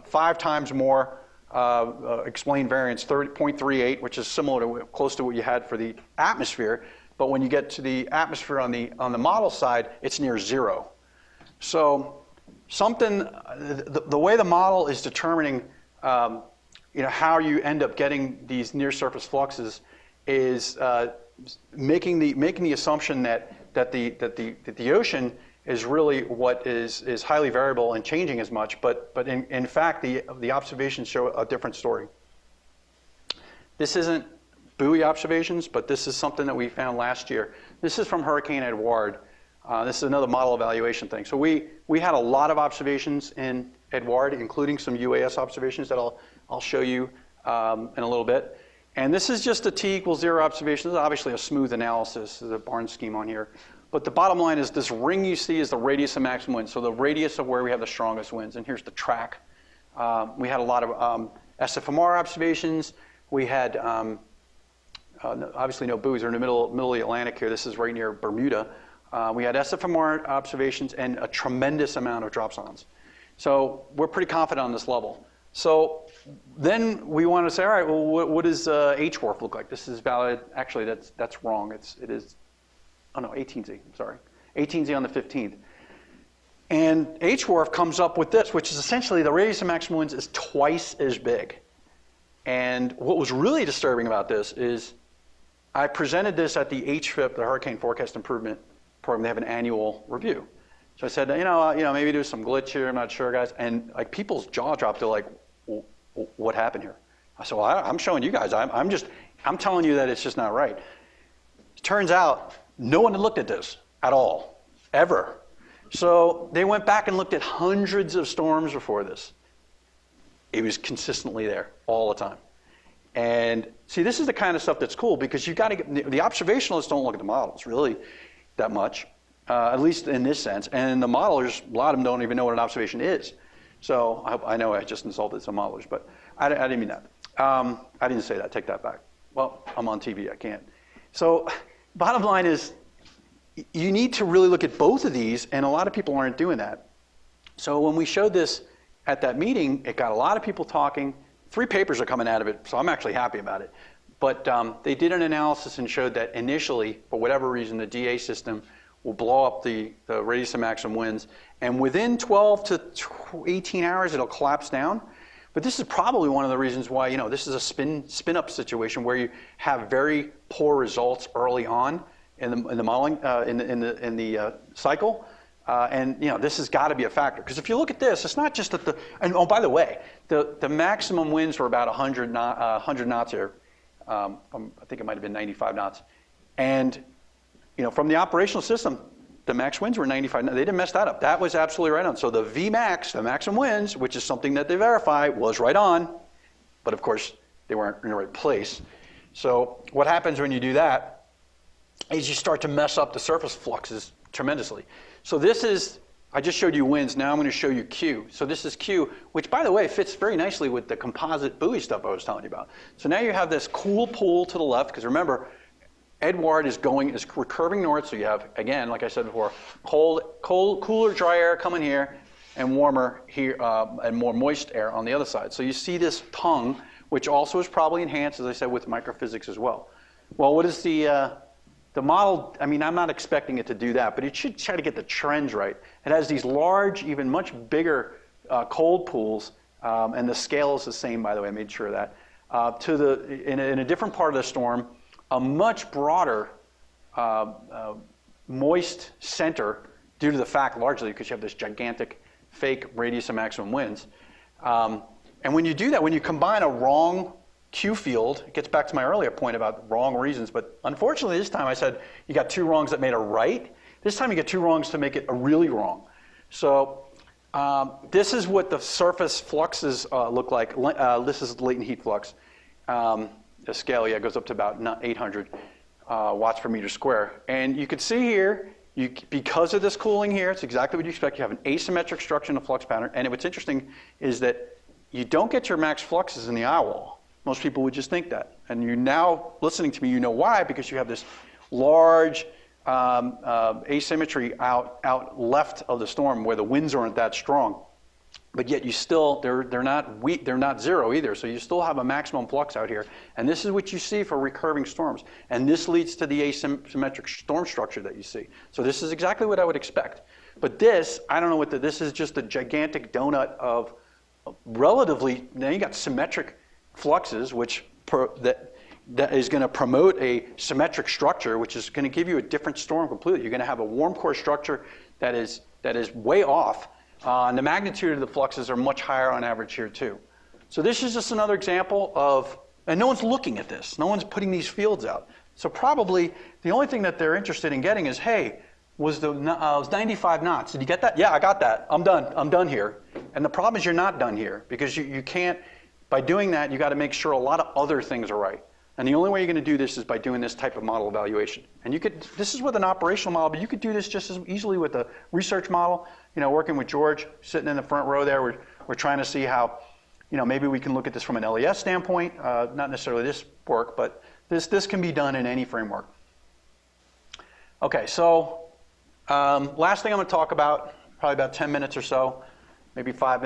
5 times more explained variance, 0.38, which is similar to close to what you had for the atmosphere. But when you get to the atmosphere on the model side, it's near 0. So the way the model is determining how you end up getting these near surface fluxes is making the assumption that the ocean is really what is highly variable and changing as much, but in fact the observations show a different story. This isn't buoy observations, but this is something that we found last year. This is from Hurricane Edouard. This is another model evaluation thing. So we had a lot of observations in Edouard, including some UAS observations that I'll show you in a little bit. And this is just a T equals 0 observation. This is obviously a smooth analysis. There's a Barnes scheme on here. But the bottom line is this ring you see is the radius of maximum wind. So the radius of where we have the strongest winds. And here's the track. We had a lot of SFMR observations. We had obviously no buoys. They're in the middle of the Atlantic here. This is right near Bermuda. We had SFMR observations and a tremendous amount of dropsondes. So we're pretty confident on this level. So then we want to say, all right, well, what does HWRF look like? This is valid. Actually, that's wrong. It is, oh no, 18Z, I'm sorry. 18Z on the 15th. And HWRF comes up with this, which is essentially the radius of maximum winds is twice as big. And what was really disturbing about this is I presented this at the HFIP, the Hurricane Forecast Improvement Program. They have an annual review. So I said, maybe there's some glitch here. I'm not sure, guys. And like people's jaw dropped. They're like, what happened here? I said, well, I'm showing you guys. I'm telling you that it's just not right. It turns out no one had looked at this at all, ever. So they went back and looked at hundreds of storms before this. It was consistently there all the time. And see, this is the kind of stuff that's cool because you got to get the observationalists don't look at the models really that much. At least in this sense. And the modelers, a lot of them don't even know what an observation is. So I know I just insulted some modelers, but I didn't mean that. I didn't say that. Take that back. Well, I'm on TV. I can't. So bottom line is you need to really look at both of these, and a lot of people aren't doing that. So when we showed this at that meeting, it got a lot of people talking. 3 papers are coming out of it, so I'm actually happy about it. But they did an analysis and showed that initially, for whatever reason, the DA system will blow up the radius of maximum winds. And within 12 to 18 hours, it'll collapse down. But this is probably one of the reasons why, this is a spin-up situation where you have very poor results early on in the modeling, in the cycle. And this has got to be a factor. Because if you look at this, it's not just that and oh, by the way, the maximum winds were about 100 knots here. I think it might have been 95 knots. And from the operational system, the max winds were 95. They didn't mess that up. That was absolutely right on. So the Vmax, the maximum winds, which is something that they verify, was right on. But of course, they weren't in the right place. So what happens when you do that is you start to mess up the surface fluxes tremendously. So this is, I just showed you winds. Now I'm going to show you Q. So this is Q, which by the way fits very nicely with the composite buoy stuff I was telling you about. So now you have this cool pool to the left, because remember, Edouard is curving north, so you have, again, like I said before, cooler, dry air coming here, and warmer here, and more moist air on the other side. So you see this tongue, which also is probably enhanced, as I said, with microphysics as well. Well, what is the The model, I mean, I'm not expecting it to do that, but it should try to get the trends right. It has these large, even much bigger cold pools, and the scale is the same, by the way, I made sure of that. In a different part of the storm, a much broader moist center due to the fact, largely, because you have this gigantic fake radius of maximum winds. And when you do that, when you combine a wrong Q field, it gets back to my earlier point about wrong reasons, but unfortunately this time I said you got two wrongs that made a right. This time you get two wrongs to make it a really wrong. So this is what the surface fluxes look like. This is latent heat flux. The scale, yeah, goes up to about 800 watts per meter square. And you can see here, because of this cooling here, it's exactly what you expect. You have an asymmetric structure in the flux pattern. And what's interesting is that you don't get your max fluxes in the eye wall. Most people would just think that. And you now, listening to me, you know why, because you have this large asymmetry out left of the storm where the winds aren't that strong. But yet you still, they're not zero either, so you still have a maximum flux out here. And this is what you see for recurving storms. And this leads to the asymmetric storm structure that you see. So this is exactly what I would expect. But this, I don't know what this is just a gigantic donut of relatively, now you got symmetric fluxes, which that is going to promote a symmetric structure, which is going to give you a different storm completely. You're going to have a warm core structure that is way off, and the magnitude of the fluxes are much higher on average here too. So this is just another example of, and no one's looking at this. No one's putting these fields out. So probably the only thing that they're interested in getting is, hey, was 95 knots. Did you get that? Yeah, I got that. I'm done. I'm done here. And the problem is you're not done here because you can't. By doing that, you got to make sure a lot of other things are right. And the only way you're going to do this is by doing this type of model evaluation. And you could, this is with an operational model, but you could do this just as easily with a research model. You know, working with George, sitting in the front row there, we're trying to see how, you know, maybe we can look at this from an LES standpoint, not necessarily this work, but this can be done in any framework. Okay, so last thing I'm going to talk about, probably about 10 minutes or so, maybe about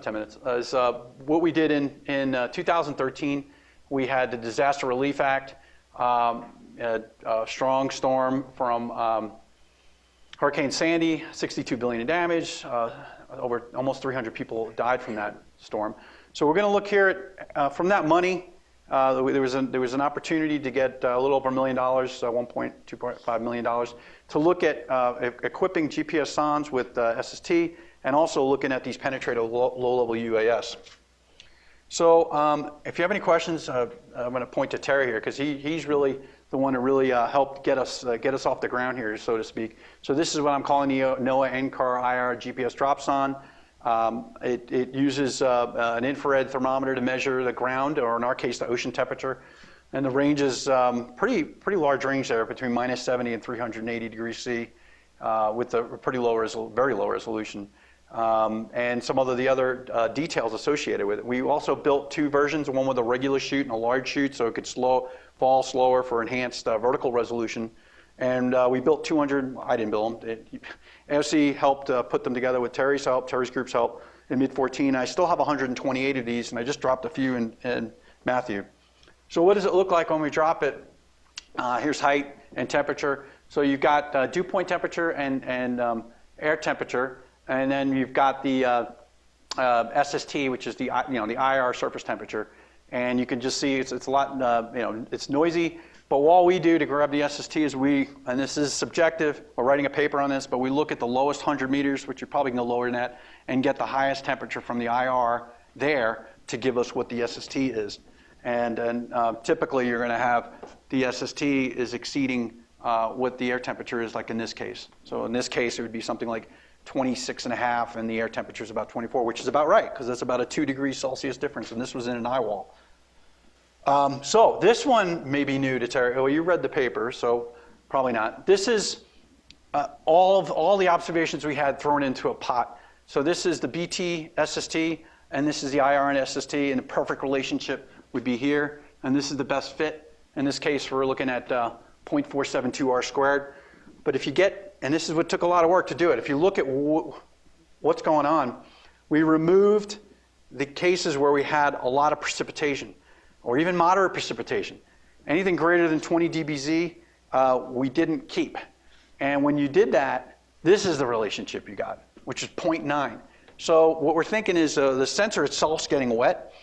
10 minutes, is what we did in 2013. We had the Disaster Relief Act, a strong storm from Hurricane Sandy, 62 billion in damage, over almost 300 people died from that storm. So we're going to look here at, from that money, there was an opportunity to get a little over $1 million, $2.5 million, to look at equipping GPS sondes with SST, and also looking at these penetrative low-level UAS. So if you have any questions, I'm going to point to Terry here because he's really the one who really helped get us off the ground here, so to speak. So this is what I'm calling the NOAA NCAR IR GPS dropsonde. It uses an infrared thermometer to measure the ground, or in our case, the ocean temperature. And the range is pretty large range there, between -70 and 380 degrees C, with a very low resolution. And some of the other details associated with it. We also built two versions, one with a regular chute and a large chute, so it could fall slower for enhanced vertical resolution. And we built 200, I didn't build them. AOC helped put them together with Terry's help, Terry's group's help in mid-14. I still have 128 of these, and I just dropped a few in Matthew. So what does it look like when we drop it? Here's height and temperature. So you've got dew point temperature and air temperature. And then you've got the SST, which is the IR surface temperature, and you can just see it's a lot it's noisy. But all we do to grab the SST is and this is subjective. We're writing a paper on this, but we look at the lowest 100 meters, which you're probably going to lower than that, and get the highest temperature from the IR there to give us what the SST is. And typically you're going to have the SST is exceeding what the air temperature is, like in this case. So in this case, it would be something like 26.5, and the air temperature is about 24, which is about right, because that's about a 2 degrees Celsius difference, and this was in an eye wall. So this one may be new to Terry. Oh, you read the paper, so probably not. This is all the observations we had thrown into a pot. So this is the BT SST, and this is the IR and SST, and the perfect relationship would be here, and this is the best fit. In this case, we're looking at 0.472 R squared. But if you get, and this is what took a lot of work to do it, if you look at what's going on, we removed the cases where we had a lot of precipitation, or even moderate precipitation. Anything greater than 20 dBz we didn't keep. And when you did that, this is the relationship you got, which is 0.9. So what we're thinking is the sensor itself's getting wet,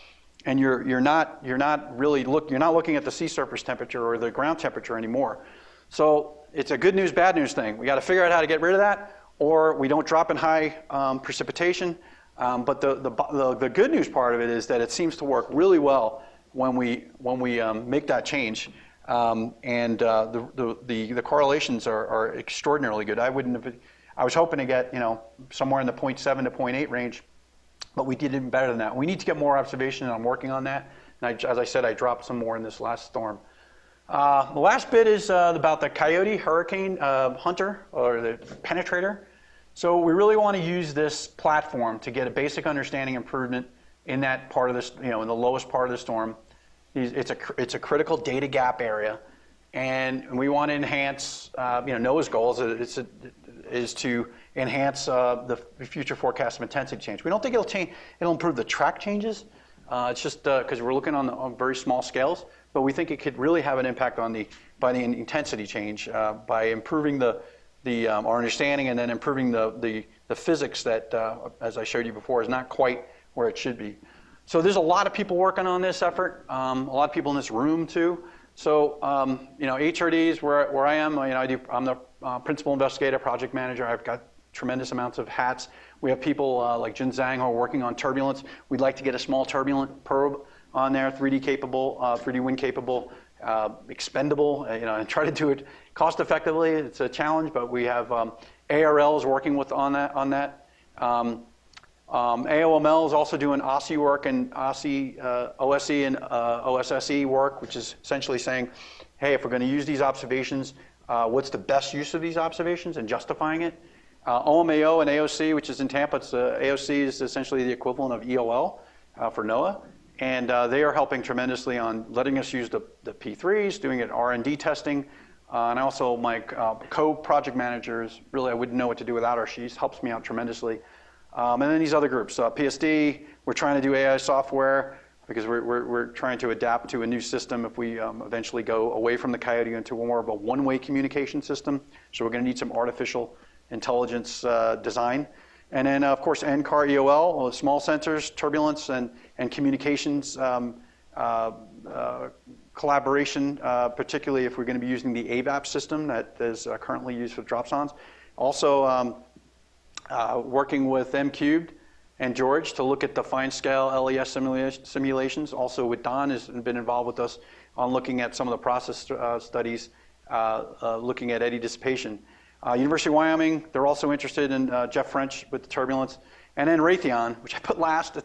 and you're not looking at the sea surface temperature or the ground temperature anymore. So it's a good news, bad news thing. We got to figure out how to get rid of that, or we don't drop in high precipitation. But the good news part of it is that it seems to work really well when we make that change. The correlations are extraordinarily good. I was hoping to get somewhere in the 0.7 to 0.8 range, but we did even better than that. We need to get more observation, and I'm working on that. And as I said, I dropped some more in this last storm. The last bit is about the Coyote hurricane hunter, or the penetrator. So we really want to use this platform to get a basic understanding improvement in that part of this, in the lowest part of the storm. It's a critical data gap area, and we want to enhance. NOAA's goal is to enhance the future forecast of intensity change. We don't think it'll change. It'll improve the track changes. It's just because we're looking on very small scales, but we think it could really have an impact on the intensity change by improving our understanding, and then improving the physics that, as I showed you before, is not quite where it should be. So there's a lot of people working on this effort, a lot of people in this room too. So HRDs, where I am, I'm the principal investigator, project manager. I've got tremendous amounts of hats. We have people like Jin Zhang who are working on turbulence. We'd like to get a small turbulent probe on there, 3D capable, 3D wind capable, expendable, and try to do it cost effectively. It's a challenge, but we have ARL is working on that. AOML is also doing OSSE work, and OSSE and OSSE work, which is essentially saying, hey, if we're going to use these observations, what's the best use of these observations, and justifying it. OMAO and AOC, which is in Tampa, AOC is essentially the equivalent of EOL for NOAA, and they are helping tremendously on letting us use the P3s, doing it R&D testing, and also my co-project managers, really I wouldn't know what to do without her. She helps me out tremendously. And then these other groups, PSD, we're trying to do AI software because we're trying to adapt to a new system if we eventually go away from the Coyote into more of a one-way communication system. So we're going to need some artificial intelligence design. And then, of course, NCAR EOL, small sensors, turbulence, and communications collaboration, particularly if we're going to be using the AVAP system that is currently used for dropsondes. Also, working with M-Cubed and George to look at the fine-scale LES simulations. Also with Don has been involved with us on looking at some of the process studies, looking at eddy dissipation. University of Wyoming, they're also interested in Jeff French with the turbulence. And then Raytheon, which I put last,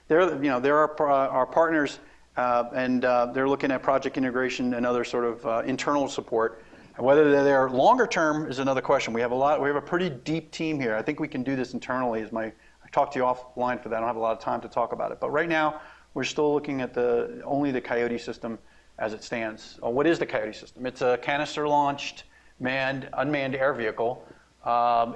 they're our partners, and they're looking at project integration and other sort of internal support. Whether they're there longer term is another question. We have a pretty deep team here. I think we can do this internally. I talked to you offline for that. I don't have a lot of time to talk about it. But right now, we're still looking at only the Coyote system as it stands. What is the Coyote system? It's a canister-launched, unmanned air vehicle.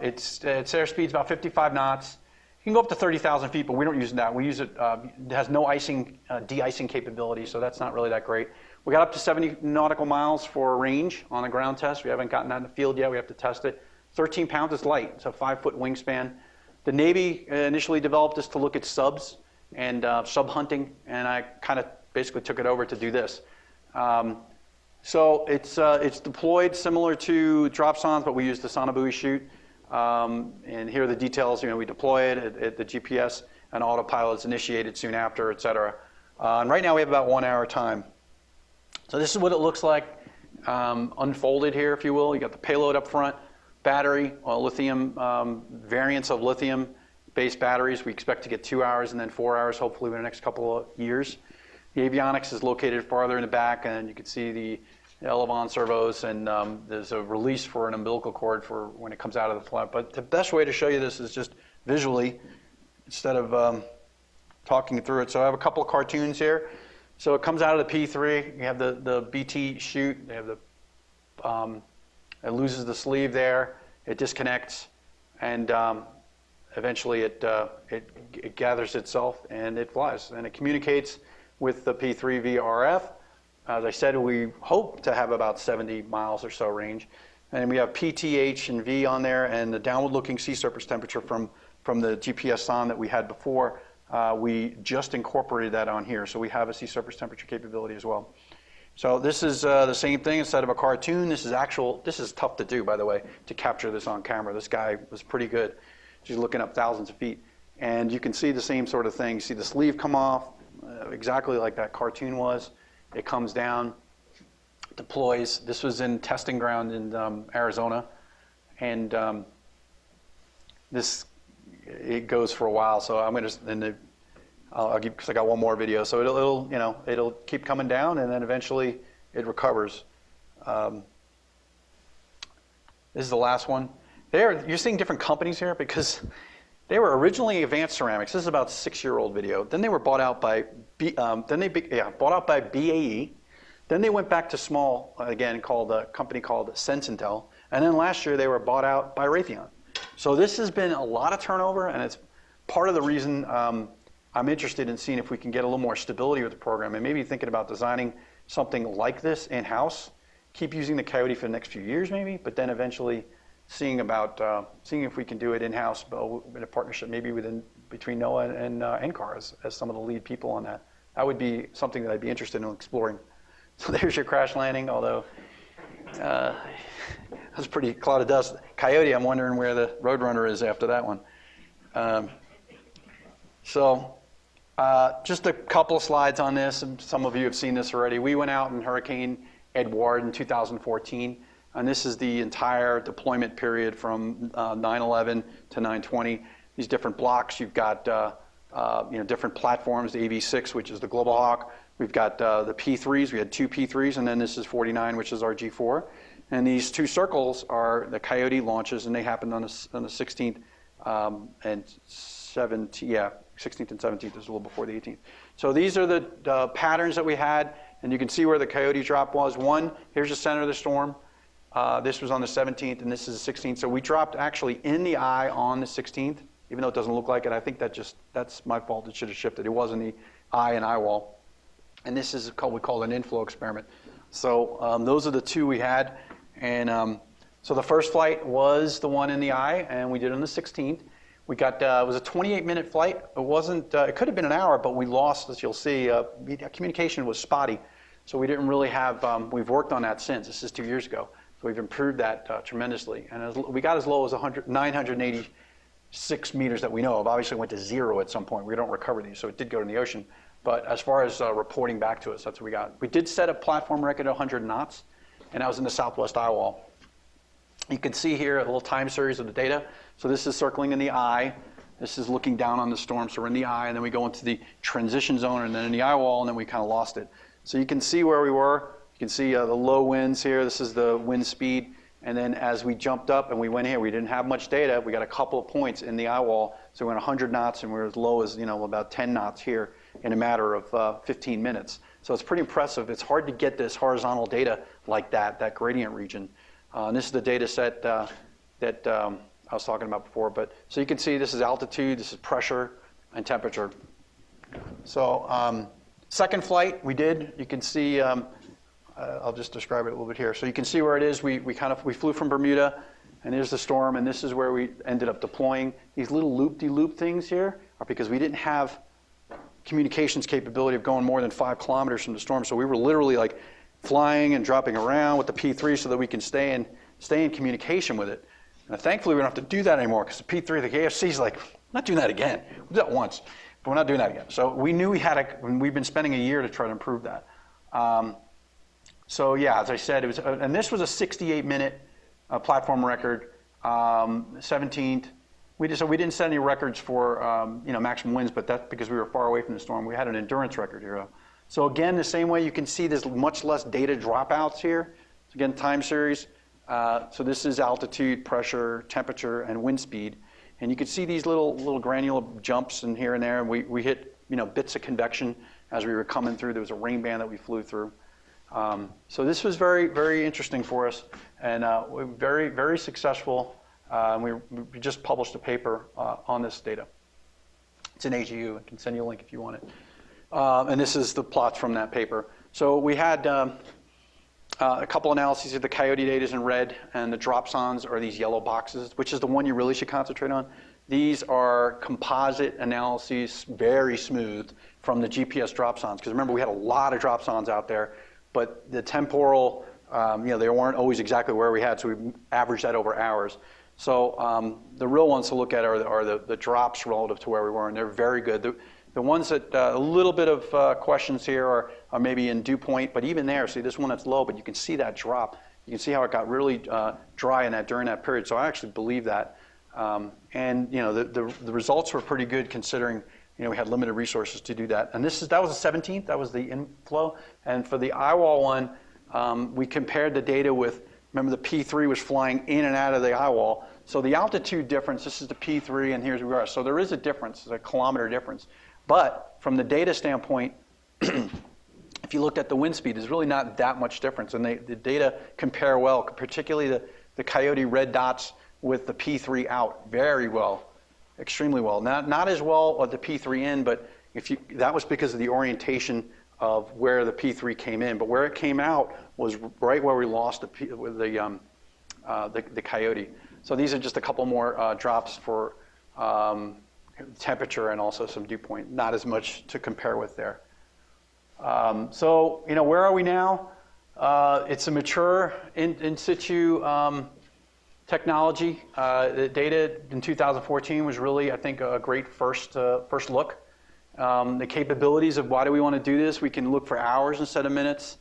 Its airspeed's about 55 knots. You can go up to 30,000 feet, but we don't use that. We use it. It has no de-icing capability, so that's not really that great. We got up to 70 nautical miles for range on a ground test. We haven't gotten that in the field yet. We have to test it. 13 pounds is light. It's a 5-foot wingspan. The Navy initially developed this to look at subs and sub hunting, and I kind of basically took it over to do this. So it's deployed similar to dropsondes, but we use the sonobuoy chute. And here are the details. We deploy it, the GPS and autopilot is initiated soon after, et cetera. And right now we have about 1 hour time. So this is what it looks like unfolded here, if you will. You got the payload up front, battery, lithium, variants of lithium-based batteries. We expect to get 2 hours and then 4 hours, hopefully, in the next couple of years. The avionics is located farther in the back, and you can see the elevon servos, and there's a release for an umbilical cord for when it comes out of the flight. But the best way to show you this is just visually, instead of talking through it. So I have a couple of cartoons here. So it comes out of the P3. You have the BT chute. They have it loses the sleeve there. It disconnects, and eventually it gathers itself and it flies. And it communicates with the P3 via RF. As I said, we hope to have about 70 miles or so range. And we have PT, H, and V on there, and the downward-looking sea surface temperature from the GPS sonde that we had before. We just incorporated that on here, so we have a sea surface temperature capability as well. So this is the same thing. Instead of a cartoon, this is actual. This is tough to do, by the way, to capture this on camera. This guy was pretty good. She's looking up thousands of feet. And you can see the same sort of thing. You see the sleeve come off, exactly like that cartoon was. It comes down, deploys. This was in testing ground in Arizona. And it goes for a while. So I'm going to, I'll keep, because I got one more video. So it'll keep coming down, and then eventually it recovers. This is the last one. You're seeing different companies here because they were originally Advanced Ceramics. This is about a 6-year-old video. Then they were bought out by bought out by BAE. Then they went back to small again, called a company called Sensintel. And then last year they were bought out by Raytheon. So this has been a lot of turnover, and it's part of the reason I'm interested in seeing if we can get a little more stability with the program, and maybe thinking about designing something like this in-house. Keep using the Coyote for the next few years, maybe, but then eventually seeing if we can do it in-house in a partnership, maybe between NOAA and NCAR as some of the lead people on that. That would be something that I'd be interested in exploring. So there's your crash landing, although that was pretty cloud of dust. Coyote, I'm wondering where the Roadrunner is after that one. Just a couple of slides on this, and some of you have seen this already. We went out in Hurricane Edouard in 2014. And this is the entire deployment period from 9/11 to 9/20. These different blocks, you've got different platforms, the AV6, which is the Global Hawk. We've got the P3s. We had 2 P3s, and then this is 49, which is our G4. And these 2 circles are the Coyote launches, and they happened on the 16th and 17th. Yeah, 16th and 17th is a little before the 18th. So these are the patterns that we had, and you can see where the Coyote drop was. Here's the center of the storm. This was on the 17th, and this is the 16th. So we dropped actually in the eye on the 16th, even though it doesn't look like it. I think that's my fault. It should have shifted. It was in the eye and eye wall. And this is what we call an inflow experiment. So those are the 2 we had. And so the first flight was the one in the eye, and we did it on the 16th. We got, it was a 28-minute flight. It wasn't, it could have been an hour, but we lost, as you'll see, communication was spotty. So we didn't really have, we've worked on that since. This is 2 years ago. So we've improved that tremendously. And we got as low as 986 meters that we know of. Obviously it went to 0 at some point. We don't recover these, so it did go in the ocean. But as far as reporting back to us, that's what we got. We did set a platform record at 100 knots, and that was in the southwest eye wall. You can see here a little time series of the data. So this is circling in the eye. This is looking down on the storm. So we're in the eye, and then we go into the transition zone, and then in the eye wall, and then we kind of lost it. So you can see where we were. You can see the low winds here. This is the wind speed. And then as we jumped up and we went here, we didn't have much data. We got a couple of points in the eye wall. So we went 100 knots, and we were as low as about 10 knots here in a matter of 15 minutes. So it's pretty impressive. It's hard to get this horizontal data like that gradient region. And this is the data set that I was talking about before. But so you can see this is altitude, this is pressure, and temperature. So second flight we did. You can see. I'll just describe it a little bit here. So you can see where it is. We flew from Bermuda, and here's the storm, and this is where we ended up deploying. These little loop-de-loop things here are because we didn't have communications capability of going more than 5 kilometers from the storm. So we were literally like flying and dropping around with the P3 so that we can stay in communication with it. And thankfully we don't have to do that anymore because the P3, the KFC is like, we're not doing that again. We did that once, but we're not doing that again. So we knew we've been spending a year to try to improve that. So yeah, as I said, it was, and this was a 68-minute platform record, 17th. We didn't set any records for maximum winds, but that's because we were far away from the storm. We had an endurance record here. So again, the same way you can see there's much less data dropouts here. So again, time series. So this is altitude, pressure, temperature, and wind speed. And you can see these little granular jumps in here and there. And we hit bits of convection as we were coming through. There was a rain band that we flew through. So this was very, very interesting for us, and very, very successful. We just published a paper on this data. It's in AGU. I can send you a link if you want it. And this is the plots from that paper. So we had a couple analyses of the Coyote data is in red, and the dropsondes are these yellow boxes, which is the one you really should concentrate on. These are composite analyses, very smooth, from the GPS dropsondes. Because remember, we had a lot of dropsondes out there, but the temporal, they weren't always exactly where we had, so we averaged that over hours. So the real ones to look at are the drops relative to where we were, and they're very good. The ones that a little bit of questions here are maybe in dew point, but even there, see this one that's low, but you can see that drop. You can see how it got really dry during that period. So I actually believe that. And the results were pretty good considering we had limited resources to do that. And that was the 17th. That was the inflow. And for the eyewall one, we compared the data with. Remember, the P3 was flying in and out of the eyewall. So the altitude difference. This is the P3, and here's where we are. So there is a difference. There's a kilometer difference. But from the data standpoint, if you looked at the wind speed, there's really not that much difference. And the data compare well, particularly the Coyote red dots with the P3 out very well, extremely well. Not as well with the P3 in, but that was because of the orientation of where the P3 came in. But where it came out was right where we lost the Coyote. So these are just a couple more drops for temperature and also some dew point. Not as much to compare with there. So where are we now? It's a mature in-situ technology. The data in 2014 was really, I think, a great first look. The capabilities of why do we want to do this? We can look for hours instead of minutes.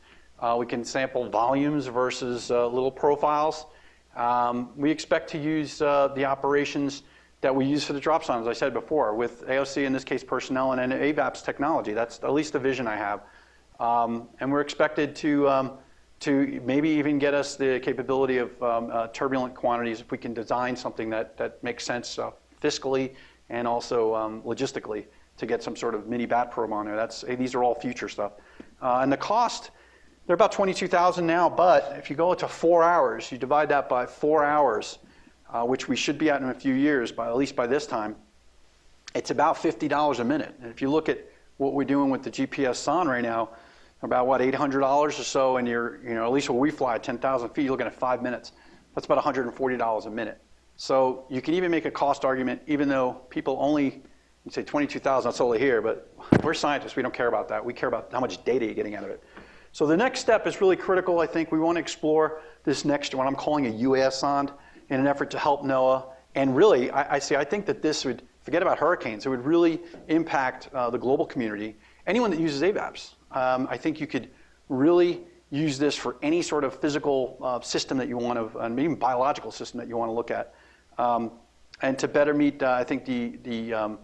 We can sample volumes versus little profiles. We expect to use the operations that we use for the dropsondes, as I said before, with AOC, in this case personnel, and AVAP's technology. That's at least the vision I have. And we're expected to maybe even get us the capability of turbulent quantities if we can design something that makes sense fiscally and also logistically to get some sort of mini bat probe on there. These are all future stuff. And the cost, they're about $22,000 now, but if you go to 4 hours, you divide that by 4 hours, which we should be at in a few years, at least by this time, it's about $50 a minute. And if you look at what we're doing with the GPS sonde right now, about $800 or so, and at least when we fly at 10,000 feet, you're looking at 5 minutes. That's about $140 a minute. So you can even make a cost argument, even though people only say 22,000, that's only here, but we're scientists, we don't care about that. We care about how much data you're getting out of it. So the next step is really critical. I think we want to explore this next, what I'm calling a UAS sonde, in an effort to help NOAA. And really, I think that this would, forget about hurricanes, it would really impact the global community. Anyone that uses AVAPs, I think you could really use this for any sort of physical system that you want to, and even biological system that you want to look at. And to better meet, I think, the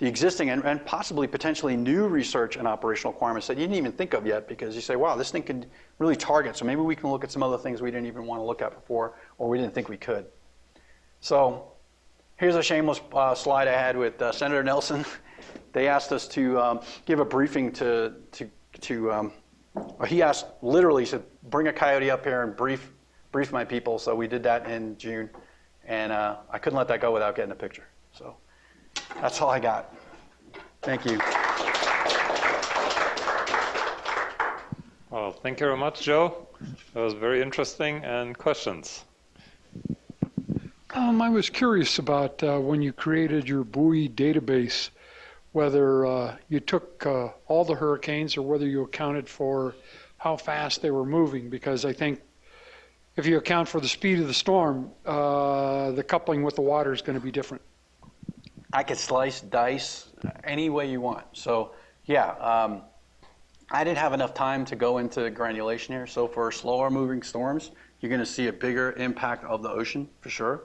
existing and possibly potentially new research and operational requirements that you didn't even think of yet, because you say, wow, this thing can really target. So maybe we can look at some other things we didn't even want to look at before, or we didn't think we could. So here's a shameless slide I had with Senator Nelson. They asked us to give a briefing he asked, literally, he said, bring a Coyote up here and brief my people. So we did that in June. And I couldn't let that go without getting a picture. So that's all I got. Thank you. Well, thank you very much, Joe. That was very interesting. And questions? I was curious about when you created your buoy database, whether you took all the hurricanes or whether you accounted for how fast they were moving, because I think if you account for the speed of the storm, the coupling with the water is going to be different. I could slice, dice, any way you want. So yeah, I didn't have enough time to go into granulation here. So for slower moving storms, you're going to see a bigger impact of the ocean for sure.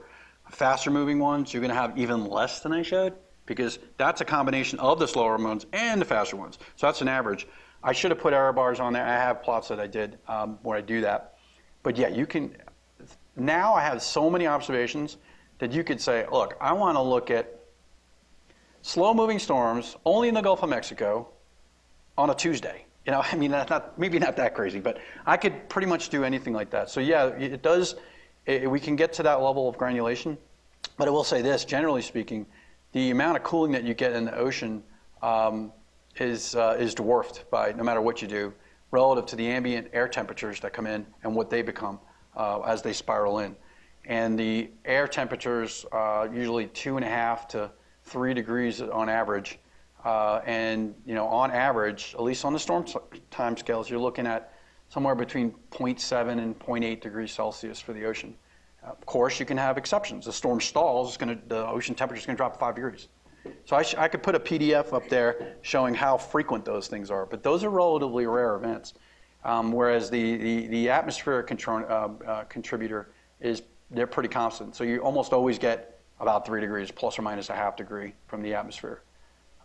Faster moving ones, you're going to have even less than I showed, because that's a combination of the slower ones and the faster ones. So that's an average. I should have put error bars on there. I have plots that I did where I do that. But yeah, you can, now I have so many observations that you could say, look, I want to look at slow moving storms only in the Gulf of Mexico on a Tuesday. I mean, that's maybe not that crazy, but I could pretty much do anything like that. So yeah, it does, we can get to that level of granulation. But I will say this, generally speaking, the amount of cooling that you get in the ocean is dwarfed by, no matter what you do, relative to the ambient air temperatures that come in and what they become as they spiral in. And the air temperatures usually 2.5 to 3 degrees on average. And on average, at least on the storm time scales, you're looking at somewhere between 0.7 and 0.8 degrees Celsius for the ocean. Of course, you can have exceptions. The storm stalls, the ocean temperature is going to drop 5 degrees. So I could put a PDF up there showing how frequent those things are, but those are relatively rare events. Whereas the atmospheric contributor they're pretty constant. So you almost always get about 3 degrees, plus or minus a half degree from the atmosphere.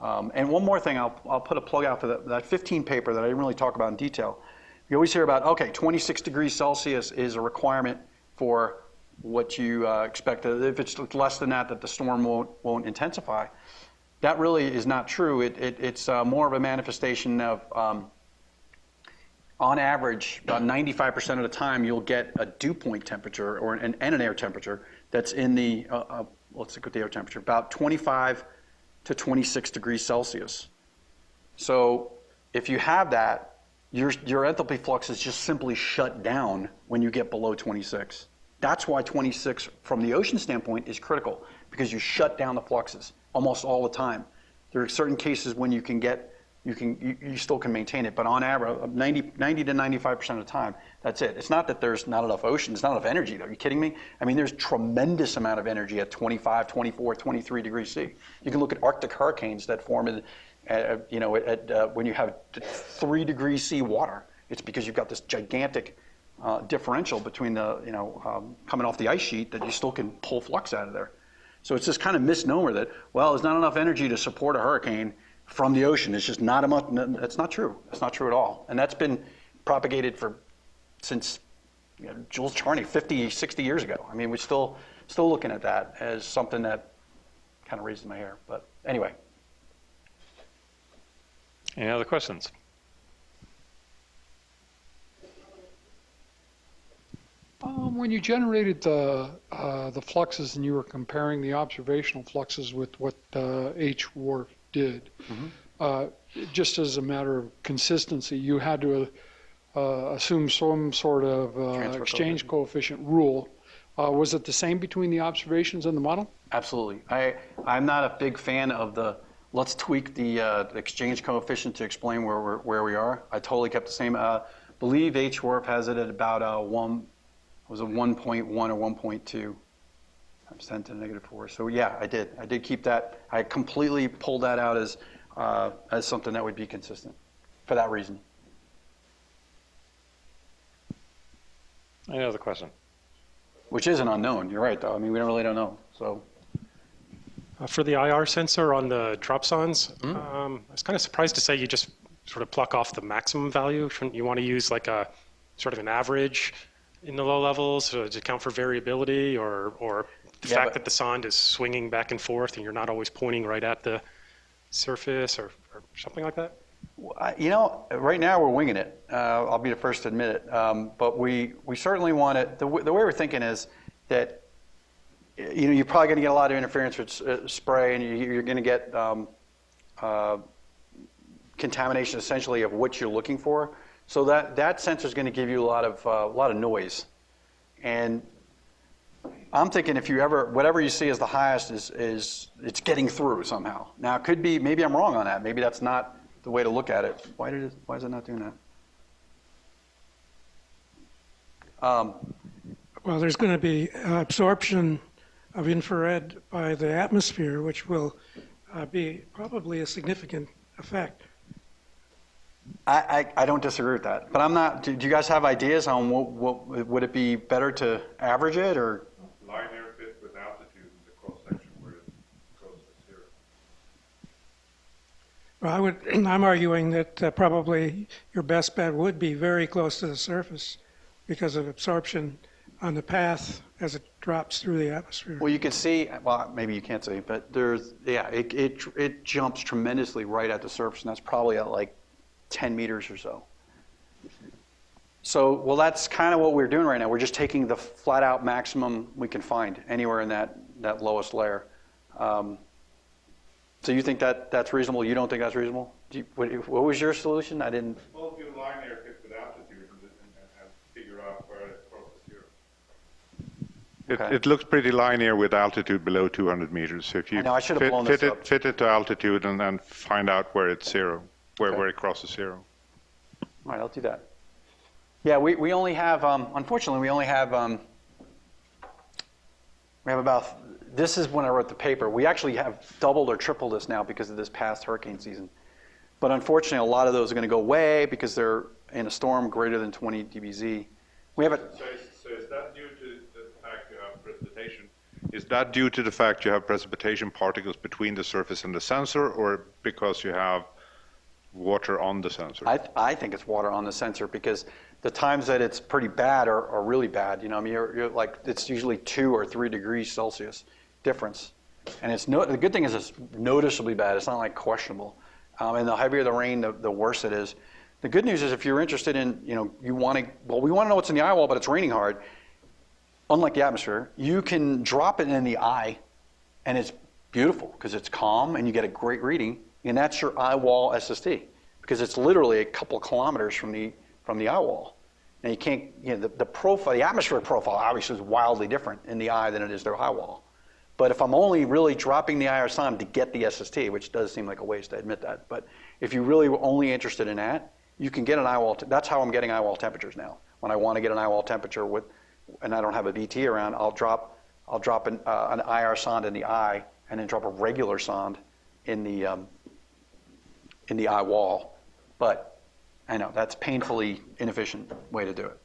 And one more thing, I'll put a plug out for that 15 paper that I didn't really talk about in detail. You always hear about, okay, 26 degrees Celsius is a requirement for what you expect. If it's less than that the storm won't intensify. That really is not true. It's more of a manifestation of, on average, about 95% of the time, you'll get a dew point temperature and an air temperature that's in the, let's look at the air temperature, about 25 to 26 degrees Celsius. So if you have that, your enthalpy flux is just simply shut down when you get below 26. That's why 26 from the ocean standpoint is critical, because you shut down the fluxes almost all the time. There are certain cases when you still can maintain it, but on average, 90 to 95% of the time, that's it. It's not that there's not enough ocean, it's not enough energy, though. Are you kidding me? I mean, there's tremendous amount of energy at 25, 24, 23 degrees C. You can look at Arctic hurricanes that form when you have 3 degrees C water. It's because you've got this gigantic differential between coming off the ice sheet that you still can pull flux out of there. So it's this kind of misnomer that, well, there's not enough energy to support a hurricane from the ocean. It's just not enough. That's not true. That's not true at all. And that's been propagated since Jules Charney 50, 60 years ago. I mean, we're still looking at that as something that kind of raises my hair. But anyway. Any other questions? When you generated the fluxes and you were comparing the observational fluxes with what H-Wharf did, just as a matter of consistency, you had to assume some sort of exchange coefficient rule. Was it the same between the observations and the model? Absolutely. I'm not a big fan of let's tweak the exchange coefficient to explain where we are. I totally kept the same. Believe H-Wharf has it at about 1.1 or 1.2 times 10 to the negative 4. So yeah, I did keep that. I completely pulled that out as something that would be consistent for that reason. Any other question? Which is an unknown. You're right, though. I mean, we really don't know. So. For the IR sensor on the dropsondes, I was kind of surprised to say you just sort of pluck off the maximum value. Shouldn't you want to use like a sort of an average in the low levels to account for variability, or the fact that the sonde is swinging back and forth and you're not always pointing right at the surface or something like that? Right now we're winging it. I'll be the first to admit it. But we certainly want it. The way we're thinking is that you're probably going to get a lot of interference with spray, and you're going to get contamination essentially of what you're looking for. So that sensor is going to give you a lot of noise. And I'm thinking whatever you see as the highest is it's getting through somehow. Now it could be, maybe I'm wrong on that. Maybe that's not the way to look at it. Why is it not doing that? Well, there's going to be absorption of infrared by the atmosphere, which will be probably a significant effect. I don't disagree with that, but I'm not. Do you guys have ideas on what would it be better to average it, or? Linear fit with altitude in the cross section where it goes to zero. Well, I'm arguing that probably your best bet would be very close to the surface because of absorption on the path as it drops through the atmosphere. Well, you can see. Well, maybe you can't see, but it jumps tremendously right at the surface, and that's probably at like 10 meters or so. So, well, that's kind of what we're doing right now. We're just taking the flat out maximum we can find anywhere in that lowest layer. So you think that's reasonable? You don't think that's reasonable? What was your solution? I didn't. Well, if you linear fit Okay. It looks pretty linear with altitude below 200 meters. So if you I know, I should have blown this up. fit it to altitude and then find out where it's zero, where it crosses zero. All right, I'll do that. Yeah, we only have, unfortunately, we have about, this is when I wrote the paper. We actually have doubled or tripled this now because of this past hurricane season. But unfortunately, a lot of those are going to go away because they're in a storm greater than 20 dBz. We have So is that due to the fact you have precipitation? Is that due to the fact you have precipitation particles between the surface and the sensor, or because you have water on the sensor? I think it's water on the sensor because the times that it's pretty bad are really bad. You know, I mean, you're like, it's usually 2 or 3 degrees Celsius difference. And the good thing is it's noticeably bad. It's not like questionable. And the heavier the rain, the worse it is. The good news is if you're interested in, we want to know what's in the eye wall, but it's raining hard. Unlike the atmosphere, you can drop it in the eye, and it's beautiful because it's calm and you get a great reading, and that's your eye wall SST because it's literally a couple of kilometers from the eye wall. And you can't, the profile, the atmospheric profile obviously is wildly different in the eye than it is their eye wall. But if I'm only really dropping the IR SOM to get the SST, which does seem like a waste, I admit that. But if you really were only interested in that, you can get an eye wall. That's how I'm getting eye wall temperatures now. When I want to get an eye wall temperature and I don't have a VT around, I'll drop an IR sonde in the eye and then drop a regular sonde in the eye wall. But I know that's painfully inefficient way to do it.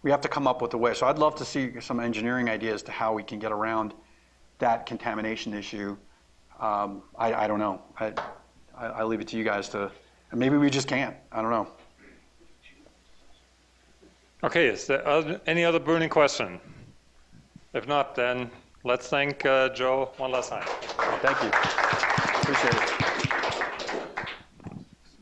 We have to come up with a way. So I'd love to see some engineering ideas to how we can get around that contamination issue. I don't know. I leave it to you guys to, and maybe we just can't. I don't know. Okay, is there any other burning question? If not, then let's thank Joe one last time. Thank you. Appreciate it.